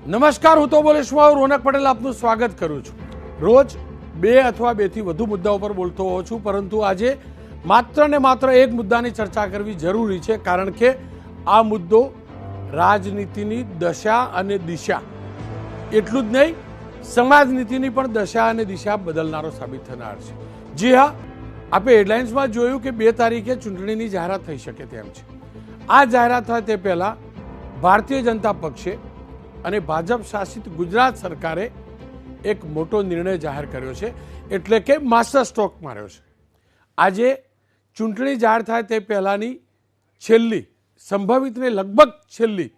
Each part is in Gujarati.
નમસ્કાર, હું તો બોલેશમાં રોનક પટેલ આપનું સ્વાગત કરું છું। રોજ બે અથવા બેથી વધુ મુદ્દાઓ પર બોલતો હોઉં છું, પરંતુ આજે માત્ર ને માત્ર એક મુદ્દાની ચર્ચા કરવી જરૂરી છે, કારણ કે આ મુદ્દો રાજનીતિની દશા અને દિશા, એટલું જ નહીં સમાજનીતિની પણ દશા અને દિશા બદલનારો સાબિત થનાર છે। જી હા, આપણે હેડલાઇન્સમાં જોયું કે 2 તારીખે ચૂંટણીની જાહેરાત થઈ શકે તેમ છે। આ જાહેરાત થાય તે પહેલા ભારતીય જનતા પક્ષે અને ભાજપ શાસિત ગુજરાત સરકારે એક મોટો નિર્ણય જાહેર કર્યો છે, એટલે કે માસ્ટર સ્ટ્રોક માર્યો છે। આજે ચૂંટણી જાહેર થાય તે પહેલાની છેલ્લી, સંભવિતને લગભગ છેલ્લી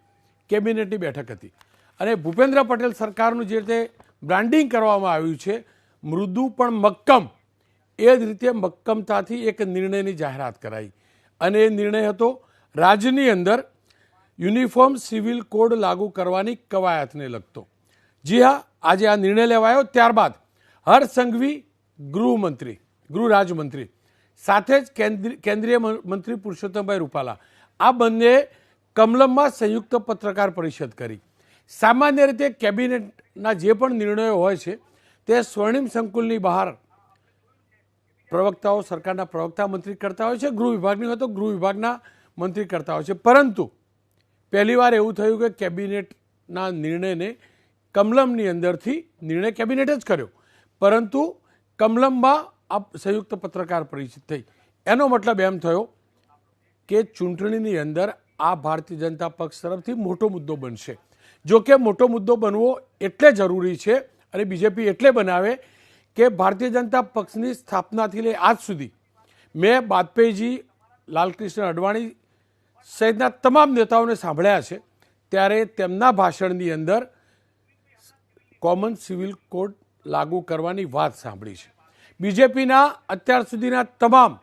કેબિનેટની બેઠક હતી અને ભૂપેન્દ્ર પટેલ સરકારનું જે રીતે બ્રાન્ડિંગ કરવામાં આવ્યું છે, મૃદુ પણ મક્કમ, એ જ રીતે મક્કમતાથી એક નિર્ણયની જાહેરાત કરાઈ અને એ નિર્ણય હતો રાજ્યની અંદર યુનિફોર્મ સિવિલ કોડ લાગુ કરવાની કવાયતને લગતો। જી હા, આજે આ નિર્ણય લેવાયો। ત્યારબાદ હર્ષ સંઘવી ગૃહ રાજ્યમંત્રી સાથે જ કેન્દ્રીય મંત્રી પુરુષોત્તમભાઈ રૂપાલા, આ બંને કમલમમાં સંયુક્ત પત્રકાર પરિષદ કરી। સામાન્ય રીતે કેબિનેટના જે પણ નિર્ણયો હોય છે તે સ્વર્ણિમ સંકુલની બહાર પ્રવક્તાઓ, સરકારના પ્રવક્તા મંત્રી કરતા હોય છે, ગૃહ વિભાગની હોય તો ગૃહ વિભાગના મંત્રી કરતા હોય છે, પરંતુ પહેલી વાર એવું થયું કે કેબિનેટના નિર્ણયને કમલમની અંદરથી નિર્ણય કેબિનેટે જ કર્યો, પરંતુ કમલમમાં આ સંયુક્ત પત્રકાર પરિષદ થઈ। એનો મતલબ એમ થયો કે ચૂંટણીની અંદર આ ભારતીય જનતા પક્ષ તરફથી મોટો મુદ્દો બનશે। જો કે મોટો મુદ્દો બનવો એટલે જરૂરી છે અને બીજેપી એટલે બનાવે કે ભારતીય જનતા પક્ષની સ્થાપનાથી લઈ આજ સુધી મેં વાજપેયીજી, લાલકૃષ્ણ અડવાણી સહિતના તમામ નેતાઓને સાંભળ્યા છે, ત્યારે તેમના ભાષણની અંદર કોમન સિવિલ કોડ લાગુ કરવાની વાત સાંભળી છે। બીજેપીના અત્યાર સુધીના તમામ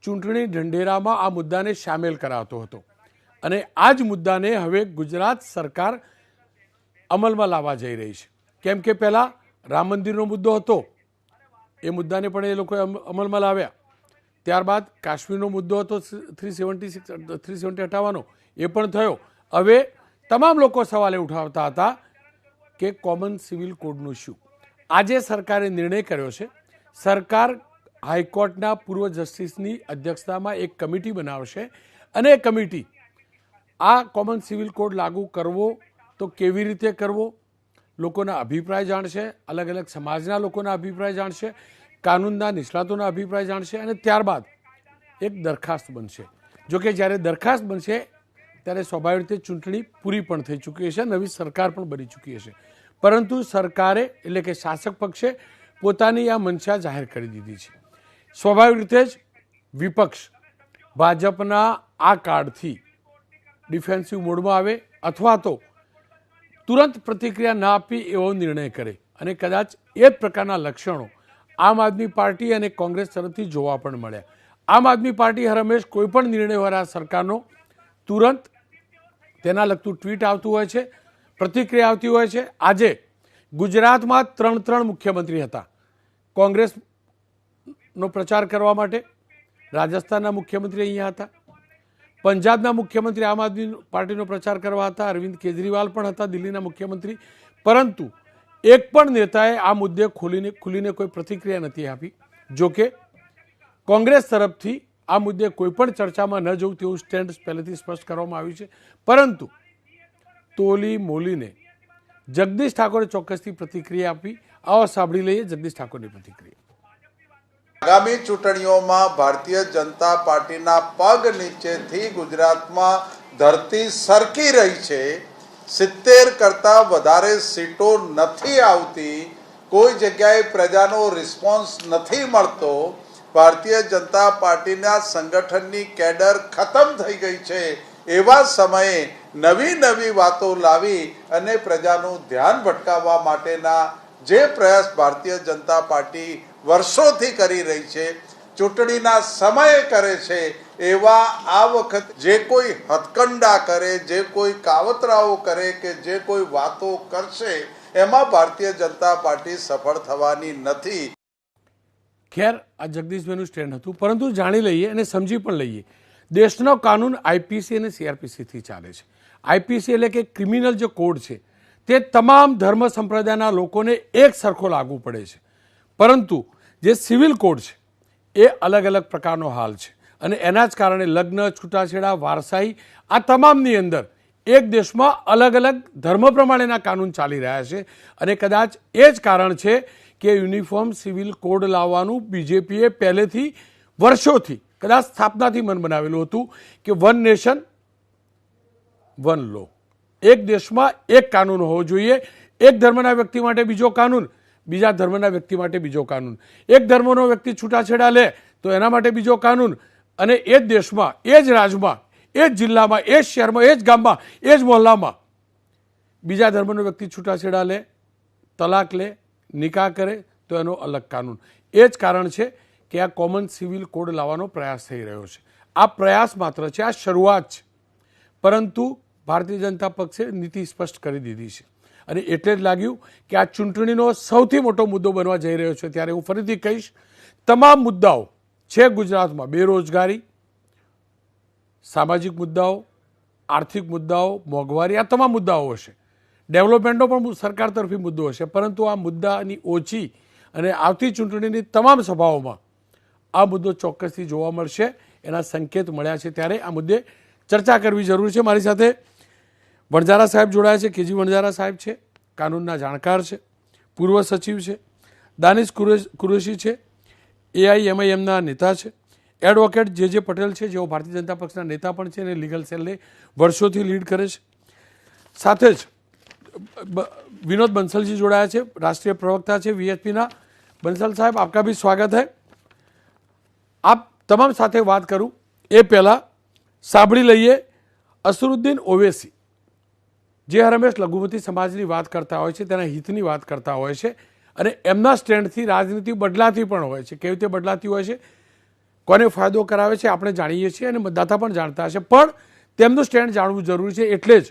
ચૂંટણી ઢંઢેરામાં આ મુદ્દાને સામેલ કરાવતો હતો અને આ જ મુદ્દાને હવે ગુજરાત સરકાર અમલમાં લાવવા જઈ રહી છે। કેમ કે પહેલાં રામ મંદિરનો મુદ્દો હતો, એ મુદ્દાને પણ એ લોકોએ અમલમાં લાવ્યા। ત્યારબાદ કાશ્મીરનો મુદ્દો હતો 370 હટાવવાનો, એ પણ થયો। હવે તમામ લોકો સવાલે ઉઠાવતા હતા કે કોમન સિવિલ કોડનું શું। આજે સરકારે નિર્ણય કર્યો છે, સરકાર હાઈકોર્ટના પૂર્વ જસ્ટિસની અધ્યક્ષતામાં એક કમિટી બનાવશે અને એ કમિટી આ કોમન સિવિલ કોડ લાગુ કરવો તો કેવી રીતે કરવો, લોકોના અભિપ્રાય જાણશે, અલગ અલગ સમાજના લોકોના અભિપ્રાય જાણશે, કાનૂનના નિષ્ણાતોના અભિપ્રાય જાણશે અને ત્યારબાદ એક દરખાસ્ત બનશે। જોકે જ્યારે દરખાસ્ત બનશે ત્યારે સ્વાભાવિક રીતે ચૂંટણી પૂરી પણ થઈ ચૂકી હશે, નવી સરકાર પણ બની ચૂકી હશે, પરંતુ સરકારે એટલે કે શાસક પક્ષે પોતાની આ મંશા જાહેર કરી દીધી છે। સ્વાભાવિક રીતે જ વિપક્ષ ભાજપના આ કાર્ડથી ડિફેન્સિવ મોડમાં આવે અથવા તો તુરંત પ્રતિક્રિયા ના આપી એવો નિર્ણય કરે અને કદાચ એ જ પ્રકારના લક્ષણો આમ આદમી પાર્ટી અને કોંગ્રેસ તરફથી જોવા પણ મળ્યા। આમ આદમી પાર્ટી હર હંમેશ કોઈ પણ નિર્ણય હોય સરકારનો તુરંત તેના લગતું ટ્વીટ આવતું હોય છે, પ્રતિક્રિયા આવતી હોય છે। આજે ગુજરાતમાં 3 મુખ્યમંત્રી હતા કોંગ્રેસનો પ્રચાર કરવા માટે, રાજસ્થાનના મુખ્યમંત્રી અહીંયા હતા, પંજાબના મુખ્યમંત્રી આમ આદમી પાર્ટીનો પ્રચાર કરવા હતા, અરવિંદ કેજરીવાલ પણ હતા દિલ્હીના મુખ્યમંત્રી, પરંતુ એક પણ નેતાએ આ મુદ્દે ખુલીને કોઈ પ્રતિક્રિયા નથી આપી। જોકે કોંગ્રેસ તરફથી આ મુદ્દે કોઈ પણ ચર્ચામાં ન જવું તેવું સ્ટેન્ડ પહેલેથી સ્પષ્ટ કરવામાં આવ્યું છે, પરંતુ તોલી મોલીને જગદીશ ઠાકોરે ચોક્કસથી પ્રતિક્રિયા આપી। આવો સાંભળી લઈએ જગદીશ ઠાકોરની પ્રતિક્રિયા। આગામી ચૂંટણીઓમાં ભારતીય જનતા પાર્ટીના પગ નીચેથી ગુજરાતમાં ધરતી સરકી રહી છે। 70 કરતાં વધારે સીટો નથી આવતી, કોઈ જગ્યાએ પ્રજાનો રિસ્પોન્સ નથી મળતો, ભારતીય જનતા પાર્ટીના સંગઠનની કેડર ખતમ થઈ ગઈ છે। એવા સમયે નવી વાતો લાવી અને પ્રજાનું ધ્યાન ભટકાવવા માટેના જે પ્રયાસ ભારતીય જનતા પાર્ટી વર્ષોથી કરી રહી છે, ચૂંટણીના સમયે કરે છે, એવા આ વખત જે કોઈ હથકંડા કરે, જે કોઈ કાવતરાઓ કરે કે જે કોઈ વાતો કરશે, એમાં ભારતીય જનતા પાર્ટી સફળ થવાની નથી। ખેર, આ જગદીશભાઈનું સ્ટેન્ડ હતું, પરંતુ જાણી લઈએ અને સમજી પણ લઈએ દેશનો કાનૂન આઈપીસી અને સીઆરપીસીથી ચાલે છે। આઈપીસી એટલે કે ક્રિમિનલ જે કોડ છે તે તમામ ધર્મ સંપ્રદાયના લોકોને એક સરખો લાગુ પડે છે, પરંતુ જે સિવિલ કોડ છે એ અલગ અલગ પ્રકારનો હાલ છે અને એના જ કારણે લગ્ન, છૂટાછેડા, વારસાઈ આ તમામની અંદર એક દેશમાં અલગ અલગ ધર્મ પ્રમાણેના કાનૂન ચાલી રહ્યા છે અને કદાચ એ જ કારણ છે કે યુનિફોર્મ સિવિલ કોડ લાવવાનું બીજેપીએ પહેલેથી વર્ષોથી કદાચ સ્થાપનાથી મન બનાવેલું હતું કે વન નેશન વન લો, એક દેશમાં એક કાનૂન હોવો જોઈએ, એક ધર્મના વ્યક્તિ માટે બીજો કાનૂન, બીજા ધર્મના વ્યક્તિ માટે બીજો કાનૂન, એક ધર્મનો વ્યક્તિ છૂટાછેડા લે તો એના માટે બીજો કાનૂન, અને એ જ દેશમાં, એ જ રાજ્યમાં, એ જ જિલ્લામાં, એ જ શહેરમાં, એ જ ગામમાં, એ જ મોહલ્લામાં બીજા ધર્મનો વ્યક્તિ છૂટાછેડા લે, તલાક લે, નિકાહ કરે તો એનો અલગ કાનૂન. એ જ કારણ છે કે આ કોમન સિવિલ કોડ લાવવાનો પ્રયાસ થઈ રહ્યો છે. આ પ્રયાસ માત્ર છે, આ શરૂઆત છે, પરંતુ ભારતીય જનતા પક્ષે નીતિ સ્પષ્ટ કરી દીધી છે અને એટલે જ લાગ્યું કે આ ચૂંટણીનો સૌથી મોટો મુદ્દો બનવા જઈ રહ્યો છે. ત્યારે હું ફરીથી કહીશ, તમામ મુદ્દાઓ છે ગુજરાતમાં, બેરોજગારી, સામાજિક મુદ્દાઓ, આર્થિક મુદ્દાઓ, મોંઘવારી, આ તમામ મુદ્દાઓ હશે, ડેવલપમેન્ટનો પણ સરકાર તરફી મુદ્દો હશે, પરંતુ આ મુદ્દાની ઓછી અને આવતી ચૂંટણીની તમામ સભાઓમાં આ મુદ્દો ચોક્કસથી જોવા મળશે, એના સંકેત મળ્યા છે. ત્યારે આ મુદ્દે ચર્ચા કરવી જરૂરી છે. મારી સાથે વણજારા સાહેબ જોડાયા છે. કેજી વણજારા સાહેબ છે, કાનૂનના જાણકાર છે, પૂર્વ સચિવ છે. દાનિશ કુરેશી છે, AIMIMના નેતા છે. એડવોકેટ જે પટેલ છે, જેઓ ભારતીય જનતા પક્ષના નેતા પણ છે અને લીગલ સેલને વર્ષોથી લીડ કરે છે. સાથે જ विनोद बंसल जी जोड़ाया है, राष्ट्रीय प्रवक्ता है वीएचपीना. बंसल साहब, आपका भी स्वागत है. आप तमाम साथे बात करूं ए पहला साबड़ी लईए असरुद्दीन ओवैसी जे हरमेश लघुमती समाजनी बात करता होय छे, तेना हितनी बात करता होय छे અને એમના સ્ટેન્ડથી રાજનીતિ બદલાતી પણ હોય છે. કેવી રીતે બદલાતી હોય છે, કોને ફાયદો કરાવે છે આપણે જાણીએ છીએ અને મતદાતા પણ જાણતા હશે, પણ તેમનું સ્ટેન્ડ જાણવું જરૂરી છે. એટલે જ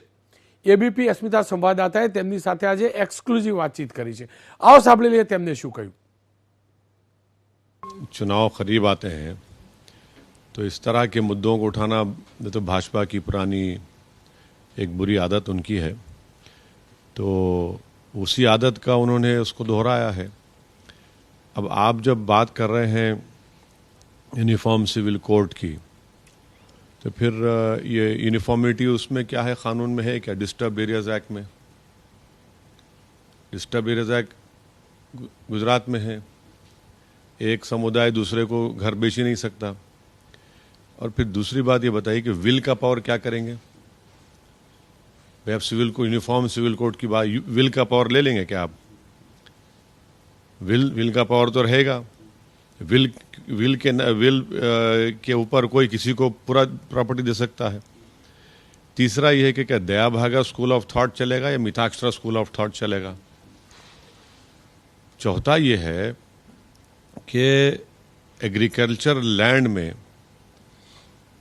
એબીપી અસ્મિતા સંવાદદાતાએ તેમની સાથે આજે એક્સક્લુઝિવ વાતચીત કરી છે. आओ સાંભળી લઈએ તેમને શું કહ્યું. चुनाव करीब आते हैं तो इस तरह के मुद्दों को उठाना तो भाजपा की पुरानी एक बुरी आदत उनकी है, तो उसी आदत का उन्होंने उसको दोहराया है. अब आप जब बात कर रहे हैं यूनिफॉर्म सिविल कोड की, तो फिर ये यूनिफॉर्मिटी उसमें क्या है, कानून में है क्या? डिस्टर्ब एरियाज एक्ट में. डिस्टर्ब एरियाज एक्ट गुजरात में है. एक समुदाय दूसरे को घर बेच ही नहीं सकता. और फिर दूसरी बात ये बताइए कि विल का पावर क्या करेंगे भाई? आप सिविल को यूनिफॉर्म सिविल कोड की बात, विल का पावर ले लेंगे क्या आप? विल का पावर तो रहेगा. विल के ऊपर कोई किसी को पूरा प्रॉपर्टी दे सकता है. तीसरा यह है कि क्या दया भागा स्कूल ऑफ थॉट चलेगा या मिताक्षरा स्कूल ऑफ थॉट चलेगा. चौथा यह है कि एग्रीकल्चर लैंड में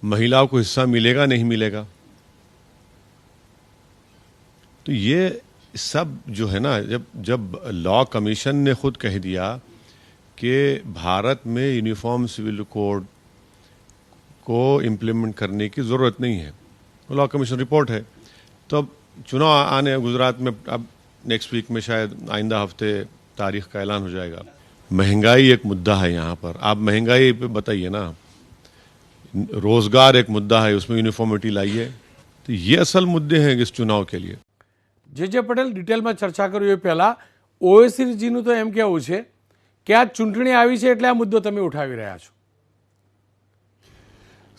महिलाओं को हिस्सा मिलेगा नहीं मिलेगा. तो ये सब जो है ना, जब लॉ कमीशन ने खुद कह दिया कि भारत में यूनिफॉर्म सिविल कोड को इम्प्लीमेंट करने की ज़रूरत नहीं है, लॉ कमीशन रिपोर्ट है, तो अब चुनाव आने गुजरात में, अब नेक्स्ट वीक में शायद आइंदा हफ्ते तारीख का ऐलान हो जाएगा. महंगाई एक मुद्दा है यहाँ पर. आप महंगाई पे बताइए ना. रोजगार एक मुद्दा है, उसमें यूनिफॉर्मिटी लाइए. तो ये असल मुद्दे हैं इस चुनाव के लिए. जे पटेल डिटेल में चर्चा करूँ ए पहला ओएसीजीનું તો એમ કહેવું છે કે આ ચૂંટણી આવી છે એટલે આ મુદ્દો તમે ઉઠાવી રહ્યા છો.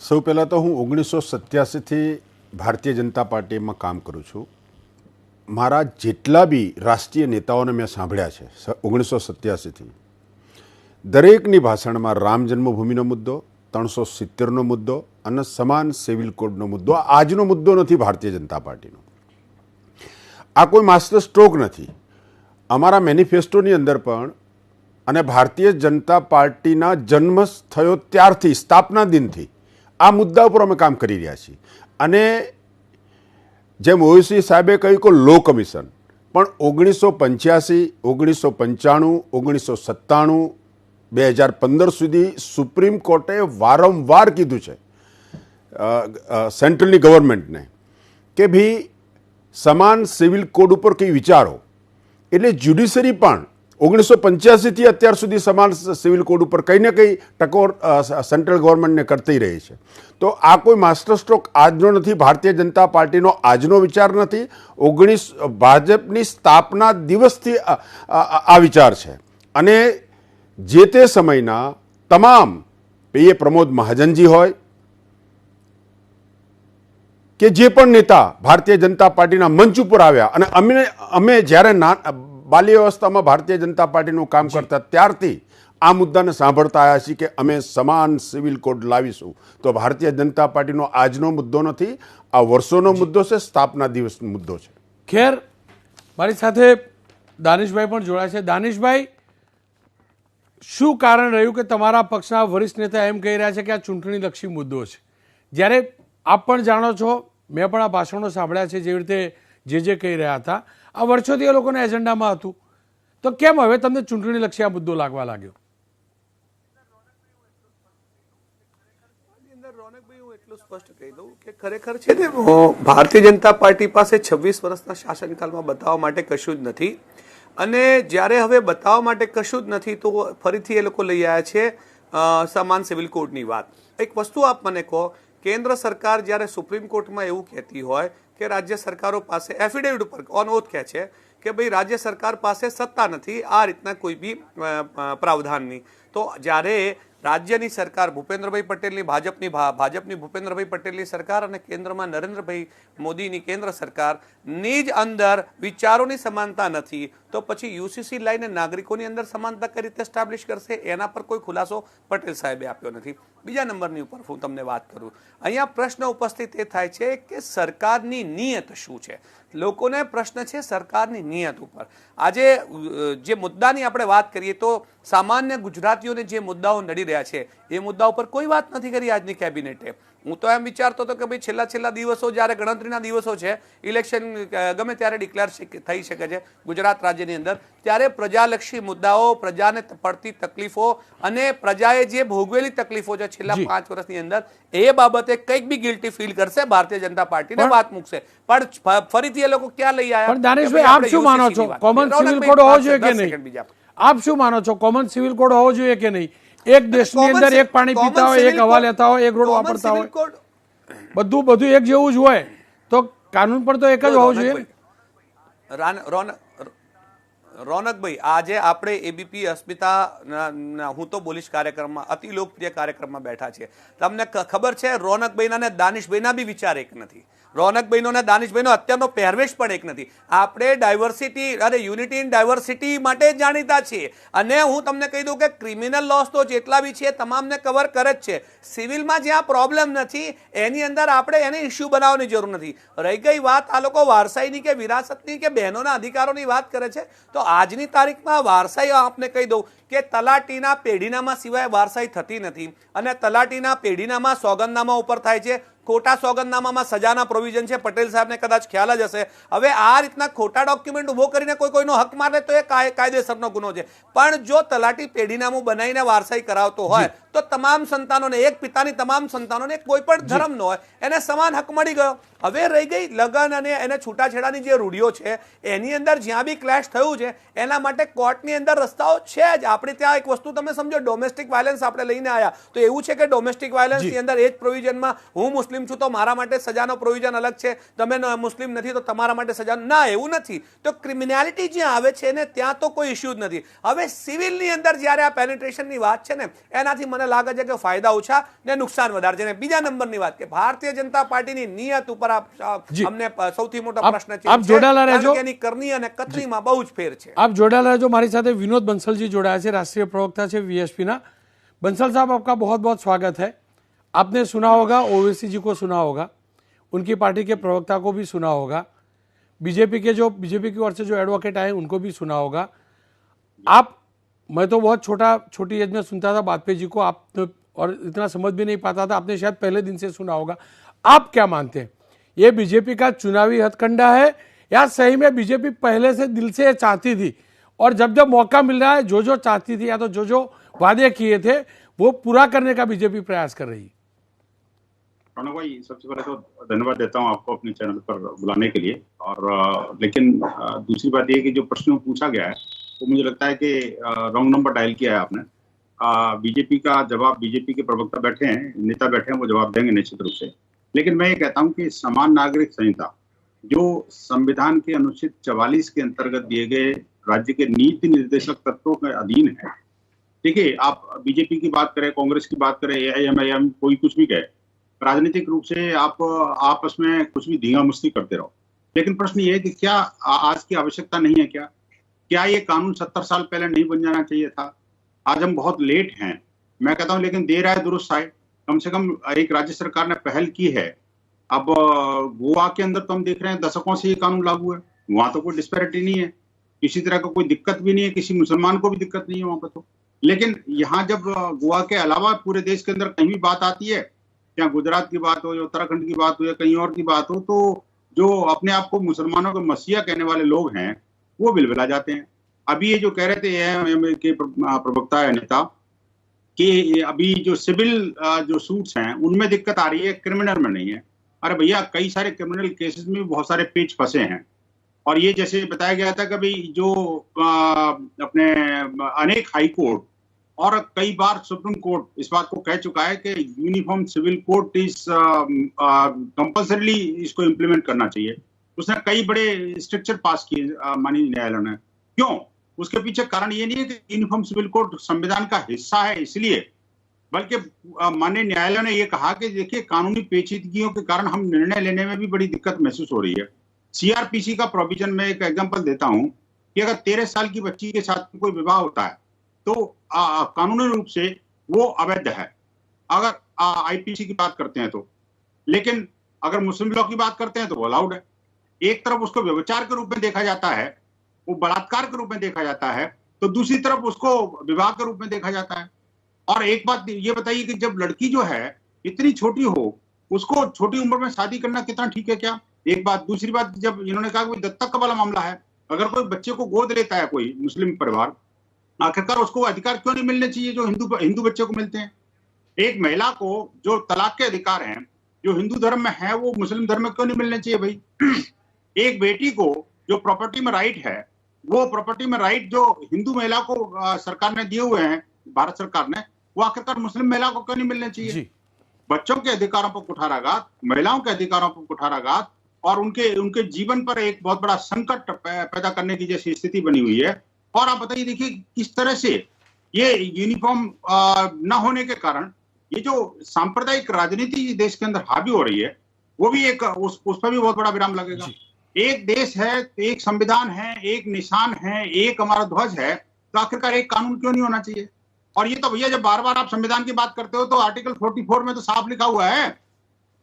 સૌ પહેલાં તો હું 1987થી ભારતીય જનતા પાર્ટીમાં કામ કરું છું. મારા જેટલા બી રાષ્ટ્રીય નેતાઓને મેં સાંભળ્યા છે 1987થી, દરેકની ભાષણમાં રામ જન્મભૂમિનો મુદ્દો, 370નો મુદ્દો અને સમાન સિવિલ કોડનો મુદ્દો આજનો મુદ્દો નથી ભારતીય જનતા પાર્ટીનો. આ કોઈ માસ્ટર સ્ટ્રોક નથી. અમારા મેનિફેસ્ટોની અંદર પણ અને ભારતીય જનતા પાર્ટીના જન્મ થયો ત્યારથી, સ્થાપના દિનથી આ મુદ્દા ઉપર અમે કામ કરી રહ્યા છીએ. અને જેમ ઓવેસી સાહેબે કહ્યું કે લો કમિશન, પણ 1985, 1995, 1997, 2015 સુધી સુપ્રીમ કોર્ટે વારંવાર કીધું છે સેન્ટ્રલની ગવર્મેન્ટને કે ભાઈ સમાન સિવિલ કોડ ઉપર કંઈ વિચારો, એટલે જ્યુડિશરી પણ 1985થી અત્યાર સુધી સમાન સિવિલ કોડ ઉપર કંઈ ને કંઈ ટકોર સેન્ટ્રલ ગવર્મેન્ટને કરતી રહી છે. તો આ કોઈ માસ્ટર સ્ટ્રોક આજનો નથી, ભારતીય જનતા પાર્ટીનો આજનો વિચાર નથી, ભાજપની સ્થાપના દિવસથી આ વિચાર છે. અને જે તે સમયના તમામ એ પ્રમોદ મહાજનજી હોય કે જે પણ નેતા ભારતીય જનતા પાર્ટીના મંચ ઉપર આવ્યા, અને અમે જ્યારે બાલ્ય અવસ્થામાં ભારતીય જનતા પાર્ટીનું કામ કરતા ત્યારથી આ મુદ્દાને સાંભળતા આવ્યા છીએ કે અમે સમાન સિવિલ કોડ લાવીશું. તો ભારતીય જનતા પાર્ટીનો આજનો મુદ્દો નથી, આ વર્ષોનો મુદ્દો છે, સ્થાપના દિવસનો મુદ્દો છે. ખેર, મારી સાથે દાનિશભાઈ પણ જોડાય છે. દાનિશભાઈ, શું કારણ રહ્યું કે તમારા પક્ષના વરિષ્ઠ નેતા એમ કહી રહ્યા છે કે આ ચૂંટણીલક્ષી મુદ્દો છે, જ્યારે આપ પણ જાણો છો, મેં પણ આ ભાષણો સાંભળ્યા છે, જેવી રીતે જે કહી રહ્યા હતા આ વર્ષોથી એ લોકોના એજન્ડામાં હતું, તો કેમ હવે તમને ચૂંટણીલક્ષી આ મુદ્દો લાગવા લાગ્યો? રોનકભાઈ, હું એટલું સ્પષ્ટ કહી દઉં કે ખરેખર છે ને, ભારતીય જનતા પાર્ટી પાસે 26 વર્ષના શાસનકાળમાં બતાવવા માટે કશું જ નથી, અને જ્યારે હવે બતાવવા માટે કશું જ નથી તો ફરીથી એ લોકો લઈ આવ્યા છે સમાન સિવિલ કોડની વાત. એક વસ્તુ આપ મને કહો, કેન્દ્ર સરકાર જ્યારે સુપ્રીમ કોર્ટમાં એવું કહેતી હોય કે રાજ્ય સરકારો પાસે એફિડેવિટ ઉપર ઓન ઓથ કહે છે કે ભાઈ રાજ્ય સરકાર પાસે સત્તા નથી આ રીતના કોઈ બી પ્રાવધાનની, તો જ્યારે રાજ્યની સરકાર ભૂપેન્દ્રભાઈ પટેલની ભાજપની ભૂપેન્દ્રભાઈ પટેલની સરકાર અને કેન્દ્રમાં નરેન્દ્રભાઈ મોદીની કેન્દ્ર સરકારની જ અંદર વિચારોની સમાનતા નથી, તો પછી યુસીસી લાઈને નાગરિકોની અંદર સમાનતા કઈ રીતે એસ્ટાબ્લિશ કરશે? એના પર કોઈ ખુલાસો પટેલ સાહેબે આપ્યો નથી. બીજા નંબરની ઉપર હું તમને વાત કરું, અહીંયા પ્રશ્ન ઉપસ્થિત એ થાય છે કે સરકારની નિયત શું છે. લોકોને પ્રશ્ન છે સરકારની નિયત ઉપર. આજે જે મુદ્દાની આપણે વાત કરીએ તો સામાન્ય ગુજરાતીઓને જે મુદ્દાઓ નડી રહ્યા છે એ મુદ્દા ઉપર કોઈ વાત નથી કરી આજની કેબિનેટે. હું તો એમ વિચારતો હતો કે ભાઈ છેલ્લા દિવસો જ્યારે ગણતરીના દિવસો છે, ઇલેક્શન ગમે ત્યારે ડિક્લેર થઈ શકે છે ગુજરાત રાજ્યની અંદર, ત્યારે પ્રજાલક્ષી મુદ્દાઓ, પ્રજાને પડતી તકલીફો અને પ્રજાએ જે ભોગવેલી તકલીફો છે છેલ્લા 5 વર્ષની અંદર, એ બાબતે કંઈક બી ગિલ્ટી ફીલ કરશે ભારતીય જનતા પાર્ટીને વાત મૂકશે. પણ ફરીથી એ લોકો ક્યાં લઈ આવ્યા? પણ દાનિશભાઈ, આપ શું માનો છો, કોમન સિવિલ કોડ હોવો જોઈએ કે નહીં? આપ શું માનો છો, કોમન સિવિલ કોડ હોવો જોઈએ કે નહીં? એક દેશની અંદર એક પાણી પીતા હોય, એક હવા લેતા હોય, એક રોડ વાપરતા હોય, બધું એક જેવું જ હોય, તો કાનૂન પણ તો એક જ હોવું જોઈએ. રોનકભાઈ, આજે આપણે એબીપી અસ્મિતા હું તો બોલીશ કાર્યક્રમમાં, અતિ લોકપ્રિય કાર્યક્રમમાં બેઠા છે. તમને ખબર છે રોનકભાઈના ને દાનિશભાઈના બી વિચાર એક નથી. રોનકભાઈનો ને દાનિશભાઈનો અત્યારનો પહેરવેશ પણ એક નથી. આપણે ડાયવર્સિટી અને યુનિટી ઇન ડાયવર્સિટી માટે જ જાણીતા છીએ. અને હું તમને કહી દઉં કે ક્રિમિનલ લોસ તો જેટલા બી છે તમામને કવર કરે જ છે. સિવિલમાં જ્યાં પ્રોબ્લેમ નથી એની અંદર આપણે એને ઇસ્યુ બનાવવાની જરૂર નથી. રહી ગઈ વાત આ લોકો વારસાઈની કે વિરાસતની કે બહેનોના અધિકારોની વાત કરે છે, તો આજની તારીખમાં વારસાઈ આપને કહી દઉં કે તલાટીના પેઢીનામા સિવાય વારસાઈ થતી નથી, અને તલાટીના પેઢીનામા સોગંદનામા ઉપર થાય છે. ખોટા સોગંદનામામાં સજાના પ્રોવિઝન છે, પટેલ સાહેબને કદાચ ખ્યાલ જ હશે. હવે આ રીતના ખોટા ડોક્યુમેન્ટ ઉભો કરીને કોઈનો હક મારે તો એ કાયદેસરનો ગુનો છે. પણ જો તલાટી પેઢીનામું બનાવીને વારસાઈ કરાવતો હોય તો તમામ સંતાનોને, એક પિતાની તમામ સંતાનોને કોઈ પણ ધર્મનો હોય એને સમાન હક મળી ગયો. હવે રહી ગઈ લગ્ન અને એને છૂટાછેડાની જે રૂઢિઓ છે એની અંદર જ્યાં બી ક્લેશ થયું છે એના માટે કોર્ટની અંદર રસ્તાઓ છે જ. આપણે ત્યાં એક વસ્તુ તમે સમજો, ડોમેસ્ટિક વાયલન્સ આપણે લઈને આવ્યા તો એવું છે કે ડોમેસ્ટિક વાયલન્સની અંદર એ જ પ્રોવિઝનમાં હું મુસ્લિમ છું તો મારા માટે સજાનો પ્રોવિઝન અલગ છે, તમે મુસ્લિમ નથી તો તમારા માટે સજા, ના એવું નથી. તો ક્રિમિનાલિટી જ્યાં આવે છે ને ત્યાં તો કોઈ ઇસ્યુ જ નથી. હવે સિવિલની અંદર જ્યારે આ પેનિટ્રેશનની વાત છે ને એનાથી મને લાગે છે કે ફાયદા ઓછા ને નુકસાન વધારે છે. બીજા નંબરની વાત કે ભારતીય જનતા પાર્ટીની નિયત ઉપર અમને સૌથી મોટો પ્રશ્ન છે, આપ જોડાયેલા રહેજો, એની કરણી અને કથનીમાં બહુ જ ફેર છે. આપ જોડાયેલા રહેજો. મારી સાથે विनोद बंसल जी जोड़ा है, राष्ट्रीय प्रवक्ता है वीएसपी ना. बंसल साहब, आपका बहुत बहुत स्वागत है. आपने सुना होगा, ओवैसी जी को सुना होगा, उनकी पार्टी के प्रवक्ता को भी सुना होगा, बीजेपी की ओर से जो एडवोकेट आए उनको भी सुना होगा. आप, मैं तो बहुत छोटी एज में सुनता था वाजपेयी जी को, आप तो और इतना समझ भी नहीं पाता था, आपने शायद पहले दिन से सुना होगा. आप क्या मानते हैं, ये बीजेपी का चुनावी हथकंडा है या सही में बीजेपी पहले से दिल से चाहती थी और जब मौका मिल रहा है जो चाहती थी या तो जो वादे किए थे वो पूरा करने का बीजेपी प्रयास कर रही है? रौनक भाई, सबसे पहले तो धन्यवाद देता हूं आपको अपने चैनल पर बुलाने के लिए। और लेकिन दूसरी बात ये कि जो प्रश्न पूछा गया है वो मुझे लगता है कि रॉन्ग नंबर डायल किया है आपने। बीजेपी का जवाब, बीजेपी के प्रवक्ता बैठे हैं, नेता बैठे हैं, वो जवाब देंगे निश्चित रूप से। लेकिन मैं ये कहता हूं कि समान नागरिक संहिता जो संविधान के अनुच्छेद 44 के अंतर्गत दिए गए राज्य के नीति निर्देशक तत्वों के अधीन है। ठीक है, आप बीजेपी की बात करें, कांग्रेस की बात करें, AIM, कोई कुछ भी कहे, राजनीतिक रूप से आप आपस में कुछ भी धींगा मुस्ती करते रहो। लेकिन प्रश्न ये है कि क्या आज की आवश्यकता नहीं है? क्या ये कानून 70 साल पहले नहीं बन जाना चाहिए था? आज हम बहुत लेट हैं, मैं कहता हूं, लेकिन देर आए दुरुस्त आए। कम से कम एक राज्य सरकार ने पहल की है। अब गोवा के अंदर तो हम देख रहे हैं दशकों से ये कानून लागू है, वहां तो कोई डिस्पैरिटी नहीं है, किसी तरह का कोई दिक्कत भी नहीं है, किसी मुसलमान को भी दिक्कत नहीं है वहां पर। तो लेकिन यहाँ जब गोवा के अलावा पूरे देश के अंदर कहीं भी बात आती है, या गुजरात की बात हो, या उत्तराखंड की बात हो, या कहीं और की बात हो, तो जो अपने आप को मुसलमानों के मसीहा कहने वाले लोग हैं वो बिलबिला जाते हैं। अभी ये जो कह रहे थे AIM के प्रवक्ता है, नेता, कि अभी जो सिविल जो सूट्स हैं उनमें दिक्कत आ रही है, क्रिमिनल में नहीं है। अरे भैया, कई सारे क्रिमिनल केसेस में बहुत सारे पेच फंसे हैं। और ये जैसे बताया गया था कि भाई जो अपने अनेक हाई कोर्ट और कई बार सुप्रीम कोर्ट इस बात को कह चुका है कि यूनिफॉर्म सिविल कोड इस कंपल्सरीली इसको इम्प्लीमेंट करना चाहिए। उसने कई बड़े स्ट्रक्चर पास किए माननीय न्यायालय ने। क्यों? उसके पीछे कारण ये नहीं है कि यूनिफॉर्म सिविल कोड संविधान का हिस्सा है इसलिए, बल्कि माननीय न्यायालय ने यह कहा कि देखिए, कानूनी पेचीदगियों के कारण हम निर्णय लेने में भी बड़ी दिक्कत महसूस हो रही है। CRPC का प्रोविजन में एक एग्जांपल देता हूं कि अगर 13 साल की बच्ची के साथ कोई विवाह होता है तो कानूनी रूप से वो अवैध है, अगर IPC की बात करते हैं तो। लेकिन अगर मुस्लिम लॉ की बात करते हैं तो वो अलाउड है। एक तरफ उसको व्यभिचार के रूप में देखा जाता है, वो बलात्कार के रूप में देखा जाता है, तो दूसरी तरफ उसको विवाह के रूप में देखा जाता है। और एक बात ये बताइए कि जब लड़की जो है इतनी छोटी हो, उसको छोटी उम्र में शादी करना कितना ठीक है क्या? एक बात। दूसरी बात, जब इन्होंने कहा कि दत्तक का वाला मामला है, अगर कोई बच्चे को गोद लेता है कोई मुस्लिम परिवार, आखिरकार उसको अधिकार क्यों नहीं मिलने चाहिए जो हिंदू बच्चे को मिलते हैं? एक महिला को जो तलाक के अधिकार हैं जो हिंदू धर्म में है वो मुस्लिम धर्म में क्यों नहीं मिलने चाहिए भाई? एक बेटी को जो प्रॉपर्टी में राइट है, वो प्रॉपर्टी में राइट जो हिंदू महिला को सरकार ने दिए हुए हैं, भारत सरकार ने, वो आखिरकार मुस्लिम महिला को क्यों नहीं मिलने चाहिए? बच्चों के अधिकारों पर कुठाराघात, महिलाओं के अधिकारों पर कुठाराघात और उनके जीवन पर एक बहुत बड़ा संकट पैदा करने की जैसी स्थिति बनी हुई है। और आप बताइए, देखिए किस तरह से ये यूनिफॉर्म न होने के कारण ये जो सांप्रदायिक राजनीति देश के अंदर हावी हो रही है, वो भी एक उस पर भी बहुत बड़ा विराम लगेगा। एक देश है, एक संविधान है, एक निशान है, एक हमारा ध्वज है, तो आखिरकार एक कानून क्यों नहीं होना चाहिए? और ये तो भैया, जब बार बार आप संविधान की बात करते हो तो आर्टिकल 44 में तो साफ लिखा हुआ है,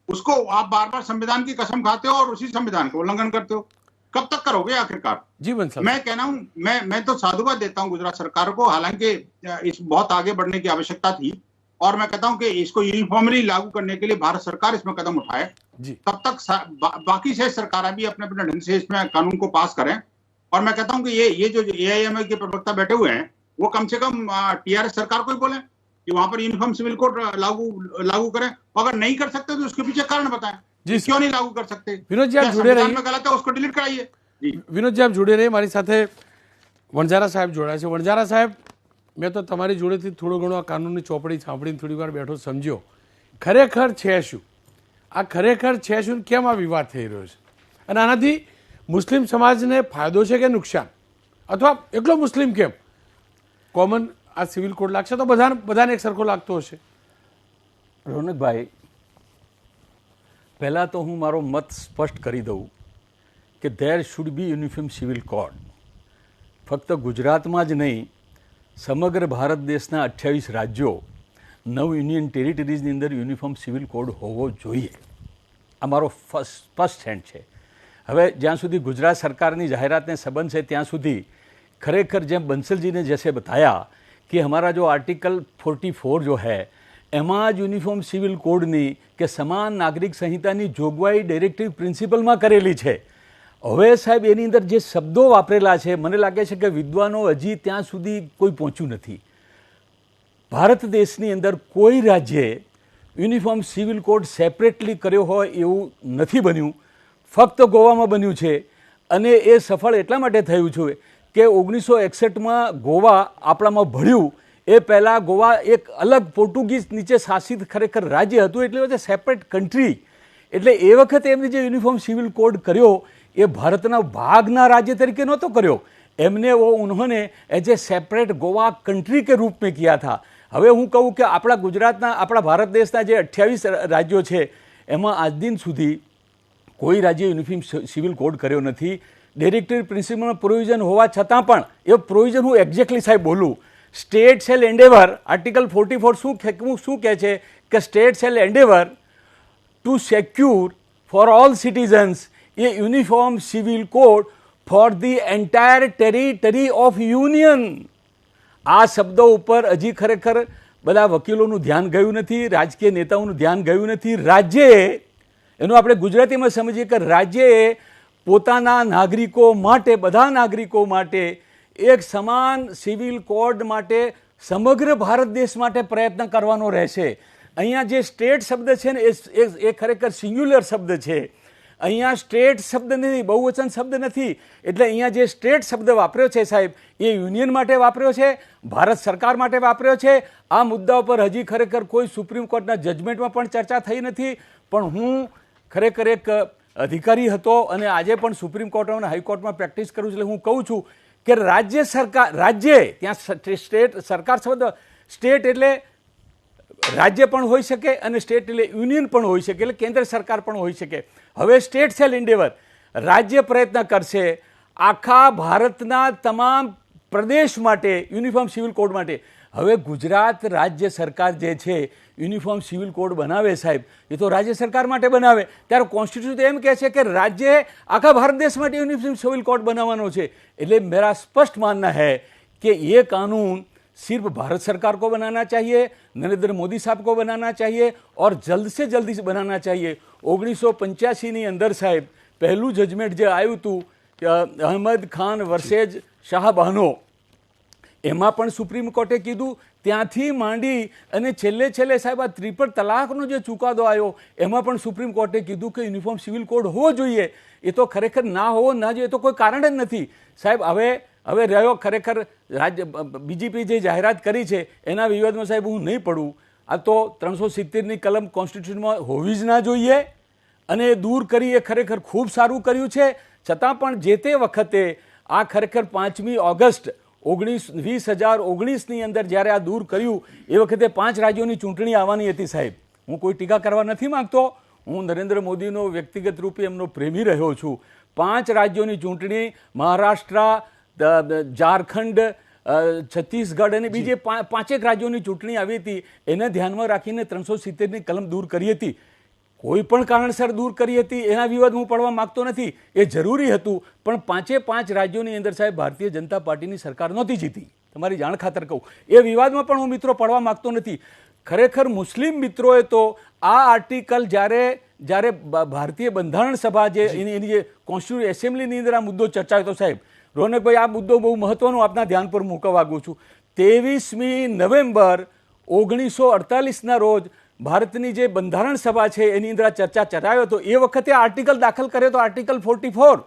उसको आप बार बार संविधान की कसम खाते हो और उसी संविधान का उल्लंघन करते हो। कब तक करोगे आखिरकार? जी बंसल, मैं कहना हूं, मैं तो साधुवाद देता हूं गुजरात सरकार को। हालांकि इस बहुत आगे बढ़ने की आवश्यकता थी और मैं कहता हूं कि इसको यूनिफॉर्मली लागू करने के लिए भारत सरकार इसमें कदम उठाए। तब तक बाकी से सरकारें भी अपने अपने ढंग से इसमें कानून को पास करें। और मैं कहता हूं कि ये जो AIM के प्रवक्ता बैठे हुए हैं वो कम से कम TRS सरकार को ही बोले कि वहां पर यूनिफॉर्म सिविल कोड लागू करें। अगर नहीं कर सकते तो उसके पीछे कारण बताएं, क्यों नहीं लागू कर सकते? विनोद जी आप जुड़े रहिए, गलत है उसको डिलीट कराइए। વિનોદ સાહેબ જોડે રહી, મારી સાથે વણઝારા સાહેબ જોડાય છે। વણઝારા સાહેબ, મેં તો તમારી જોડેથી થોડું ઘણું આ કાનૂનની ચોપડી સાંભળીને થોડી વાર બેઠો સમજ્યો, ખરેખર છે શું આ? ખરેખર છે શું? કેમ આ વિવાદ થઈ રહ્યો છે? અને આનાથી મુસ્લિમ સમાજને ફાયદો છે કે નુકસાન? અથવા એકલો મુસ્લિમ કેમ? કોમન આ સિવિલ કોડ લાગશે તો બધાને એક સરખો લાગતો હશે? રોનકભાઈ, પહેલાં તો હું મારો મત સ્પષ્ટ કરી દઉં કે there should be uniform civil code. ફક્ત ગુજરાતમાં જ નહીં, સમગ્ર ભારત દેશના 28 રાજ્યો, 9 યુનિયન ટેરિટરીઝની અંદર યુનિફોર્મ સિવિલ કોડ હોવો જોઈએ. આ મારો સ્પષ્ટ સ્ટેન્ડ છે. હવે જ્યાં સુધી ગુજરાત સરકારની જાહેરાતને સંબંધ છે ત્યાં સુધી ખરેખર જેમ બંસલજી ने जैसे बताया कि हमारा जो आर्टिकल 44 जो है એમાં જ યુનિફોર્મ સિવિલ કોડની કે સમાન નાગરિક સંહિતાની જોગવાઈ ડાયરેક્ટિવ પ્રિન્સિપલમાં કરેલી છે. હવે સાહેબ એની અંદર જે શબ્દો વાપરેલા છે મને લાગે છે કે વિદ્વાનો હજી ત્યાં સુધી કોઈ પહોંચ્યું નથી. ભારત દેશની અંદર કોઈ રાજ્યે યુનિફોર્મ સિવિલ કોડ સેપરેટલી કર્યો હોય એવું નથી બન્યું, ફક્ત ગોવામાં બન્યું છે. અને એ સફળ એટલા માટે થયું છે કે 1961માં ગોવા આપણામાં ભળ્યું એ પહેલાં ગોવા એક અલગ પોર્ટુગીઝ નીચે શાસિત ખરેખર રાજ્ય હતું, એટલે વખતે સેપરેટ કન્ટ્રી. એટલે એ વખતે એમને જે યુનિફોર્મ સિવિલ કોડ કર્યો એ ભારતના ભાગના રાજ્ય તરીકે નહોતો કર્યો, એમને ઉन्होंने as a separate Goa country કે રૂપ में किया था. હવે હું કહું કે આપણા ગુજરાતના, આપણા ભારત દેશના જે 28 રાજ્યો છે એમાં આજ દિન સુધી કોઈ રાજ્ય યુનિફોર્મ સિવિલ કોડ કર્યો નથી. ડિરેક્ટરી પ્રિન્સિપલના પ્રોવિઝન હોવા છતાં પણ એ પ્રોવિઝન હું એક્ઝેક્ટલી સાહેબ બોલું, સ્ટેટ શેલ એન્ડેવર, આર્ટિકલ 44 શું કહે છે કે state shall endeavour to secure for all citizens a uniform civil code for the entire territory of union. આ શબ્દો ઉપર હજી ખરેખર બધા વકીલોનું ધ્યાન ગયું નથી, રાજકીય નેતાઓનું ધ્યાન ગયું નથી. રાજ્યએ, એનું આપણે ગુજરાતીમાં સમજીએ કે રાજ્યએ પોતાના નાગરિકો માટે, બધા નાગરિકો માટે એક સમાન સિવિલ કોડ માટે સમગ્ર ભારત દેશ માટે પ્રયત્ન કરવાનો રહેશે. અહીંયા જે સ્ટેટ શબ્દ છે ને એ ખરેખર સિંગ્યુલર શબ્દ છે. અહીંયા સ્ટેટ શબ્દ નથી, બહુવચન શબ્દ નથી. એટલે અહીંયા જે સ્ટેટ શબ્દ વાપર્યો છે સાહેબ એ યુનિયન માટે વાપર્યો છે, ભારત સરકાર માટે વાપર્યો છે. આ મુદ્દા ઉપર હજી ખરેખર કોઈ સુપ્રીમ કોર્ટના જજમેન્ટમાં પણ ચર્ચા થઈ નથી. પણ હું ખરેખર એક અધિકારી હતો અને આજે પણ સુપ્રીમ કોર્ટ અને હાઈકોર્ટમાં પ્રેક્ટિસ કરું છું, એટલે હું કહું છું કે રાજ્ય સરકાર, રાજ્ય ત્યાં સ્ટેટ સરકાર શબ્દ, સ્ટેટ એટલે રાજ્ય પણ હોઈ શકે અને સ્ટેટ એટલે યુનિયન પણ હોઈ શકે, એટલે કેન્દ્ર સરકાર પણ હોઈ શકે. હવે સ્ટેટ શેલ એન્ડેવર, રાજ્ય પ્રયત્ન કરશે આખા ભારતના તમામ પ્રદેશ માટે યુનિફોર્મ સિવિલ કોડ માટે. હવે ગુજરાત રાજ્ય સરકાર જે છે યુનિફોર્મ સિવિલ કોડ બનાવે સાહેબ, એ તો રાજ્ય સરકાર માટે બનાવે. ત્યારે કોન્સ્ટિટ્યુશન એમ કહે છે કે રાજ્ય આખા ભારત દેશ માટે यूनिफॉर्म सिविल कोड बनावानो છે. એટલે मेरा स्पष्ट मानना है कि ये कानून सिर्फ भारत सरकार को बनाना चाहिए, नरेंद्र मोदी साहब को बनाना चाहिए और जल्द से जल्दी बनाना चाहिए. 1985ની અંદર સાહેબ પહેલું જજમેન્ટ જે આવ્યું હતું અહમદ ખાન વર્સેજ શાહબહાનો, એમાં પણ સુપ્રીમ કોર્ટે કીધું, ત્યાંથી માંડી અને છેલ્લે સાહેબ આ ત્રિપલ તલાકનો જે ચુકાદો આવ્યો એમાં પણ સુપ્રીમ કોર્ટે કીધું કે યુનિફોર્મ સિવિલ કોડ હોવો જોઈએ. એ તો ખરેખર ના હોવો ના જોઈએ, તો કોઈ કારણ જ નથી સાહેબ. હવે રહ્યો ખરેખર રાજ્ય બીજેપી જે જાહેરાત કરી છે એના વિવાદમાં સાહેબ હું નહીં પડું. આ તો 370ની કલમ કોન્સ્ટિટ્યુશનમાં હોવી જ ના જોઈએ અને દૂર કરી એ ખરેખર ખૂબ સારું કર્યું છે. છતાં પણ જે તે વખતે આ ખરેખર 5મી ઓગસ્ટ 2019ની અંદર જ્યારે આ દૂર કર્યું એ વખતે 5 રાજ્યોની ચૂંટણી આવવાની હતી સાહેબ. હું કોઈ ટીકા કરવા નથી માંગતો, હું નરેન્દ્ર મોદીનો વ્યક્તિગત રૂપે એમનો પ્રેમી રહ્યો છું. 5 રાજ્યોની ચૂંટણી મહારાષ્ટ્ર, ઝારખંડ, છત્તીસગઢ અને બીજે 5 રાજ્યોની ચૂંટણી આવી હતી. એને ધ્યાનમાં રાખીને 370ની કલમ દૂર કરી હતી. કોઈ પણ કારણસર દૂર કરી હતી, એના વિવાદ હું પડવા માગતો નથી, એ જરૂરી હતું. પણ 5 રાજ્યોની અંદર સાહેબ ભારતીય જનતા પાર્ટીની સરકાર નહોતી જીતી, તમારી જાણ ખાતર કહું. એ વિવાદમાં પણ હું મિત્રો પડવા માગતો નથી. ખરેખર મુસ્લિમ મિત્રોએ તો આ આર્ટિકલ જ્યારે ભારતીય બંધારણ સભા જે એની જે કોન્સ્ટિટ્યુન્ટ એસેમ્બલીની અંદર આ મુદ્દો ચર્ચાયો હતો સાહેબ, રોનકભાઈ આ મુદ્દો બહુ મહત્વનો આપના ધ્યાન પર મૂકવા માંગુ છું. 23મી નવેમ્બર 1948ના રોજ ભારતની જે બંધારણ સભા છે એની અંદર ચર્ચા ચલાવ્યો હતો. એ વખતે આર્ટિકલ દાખલ કર્યો હતો, આર્ટિકલ 44.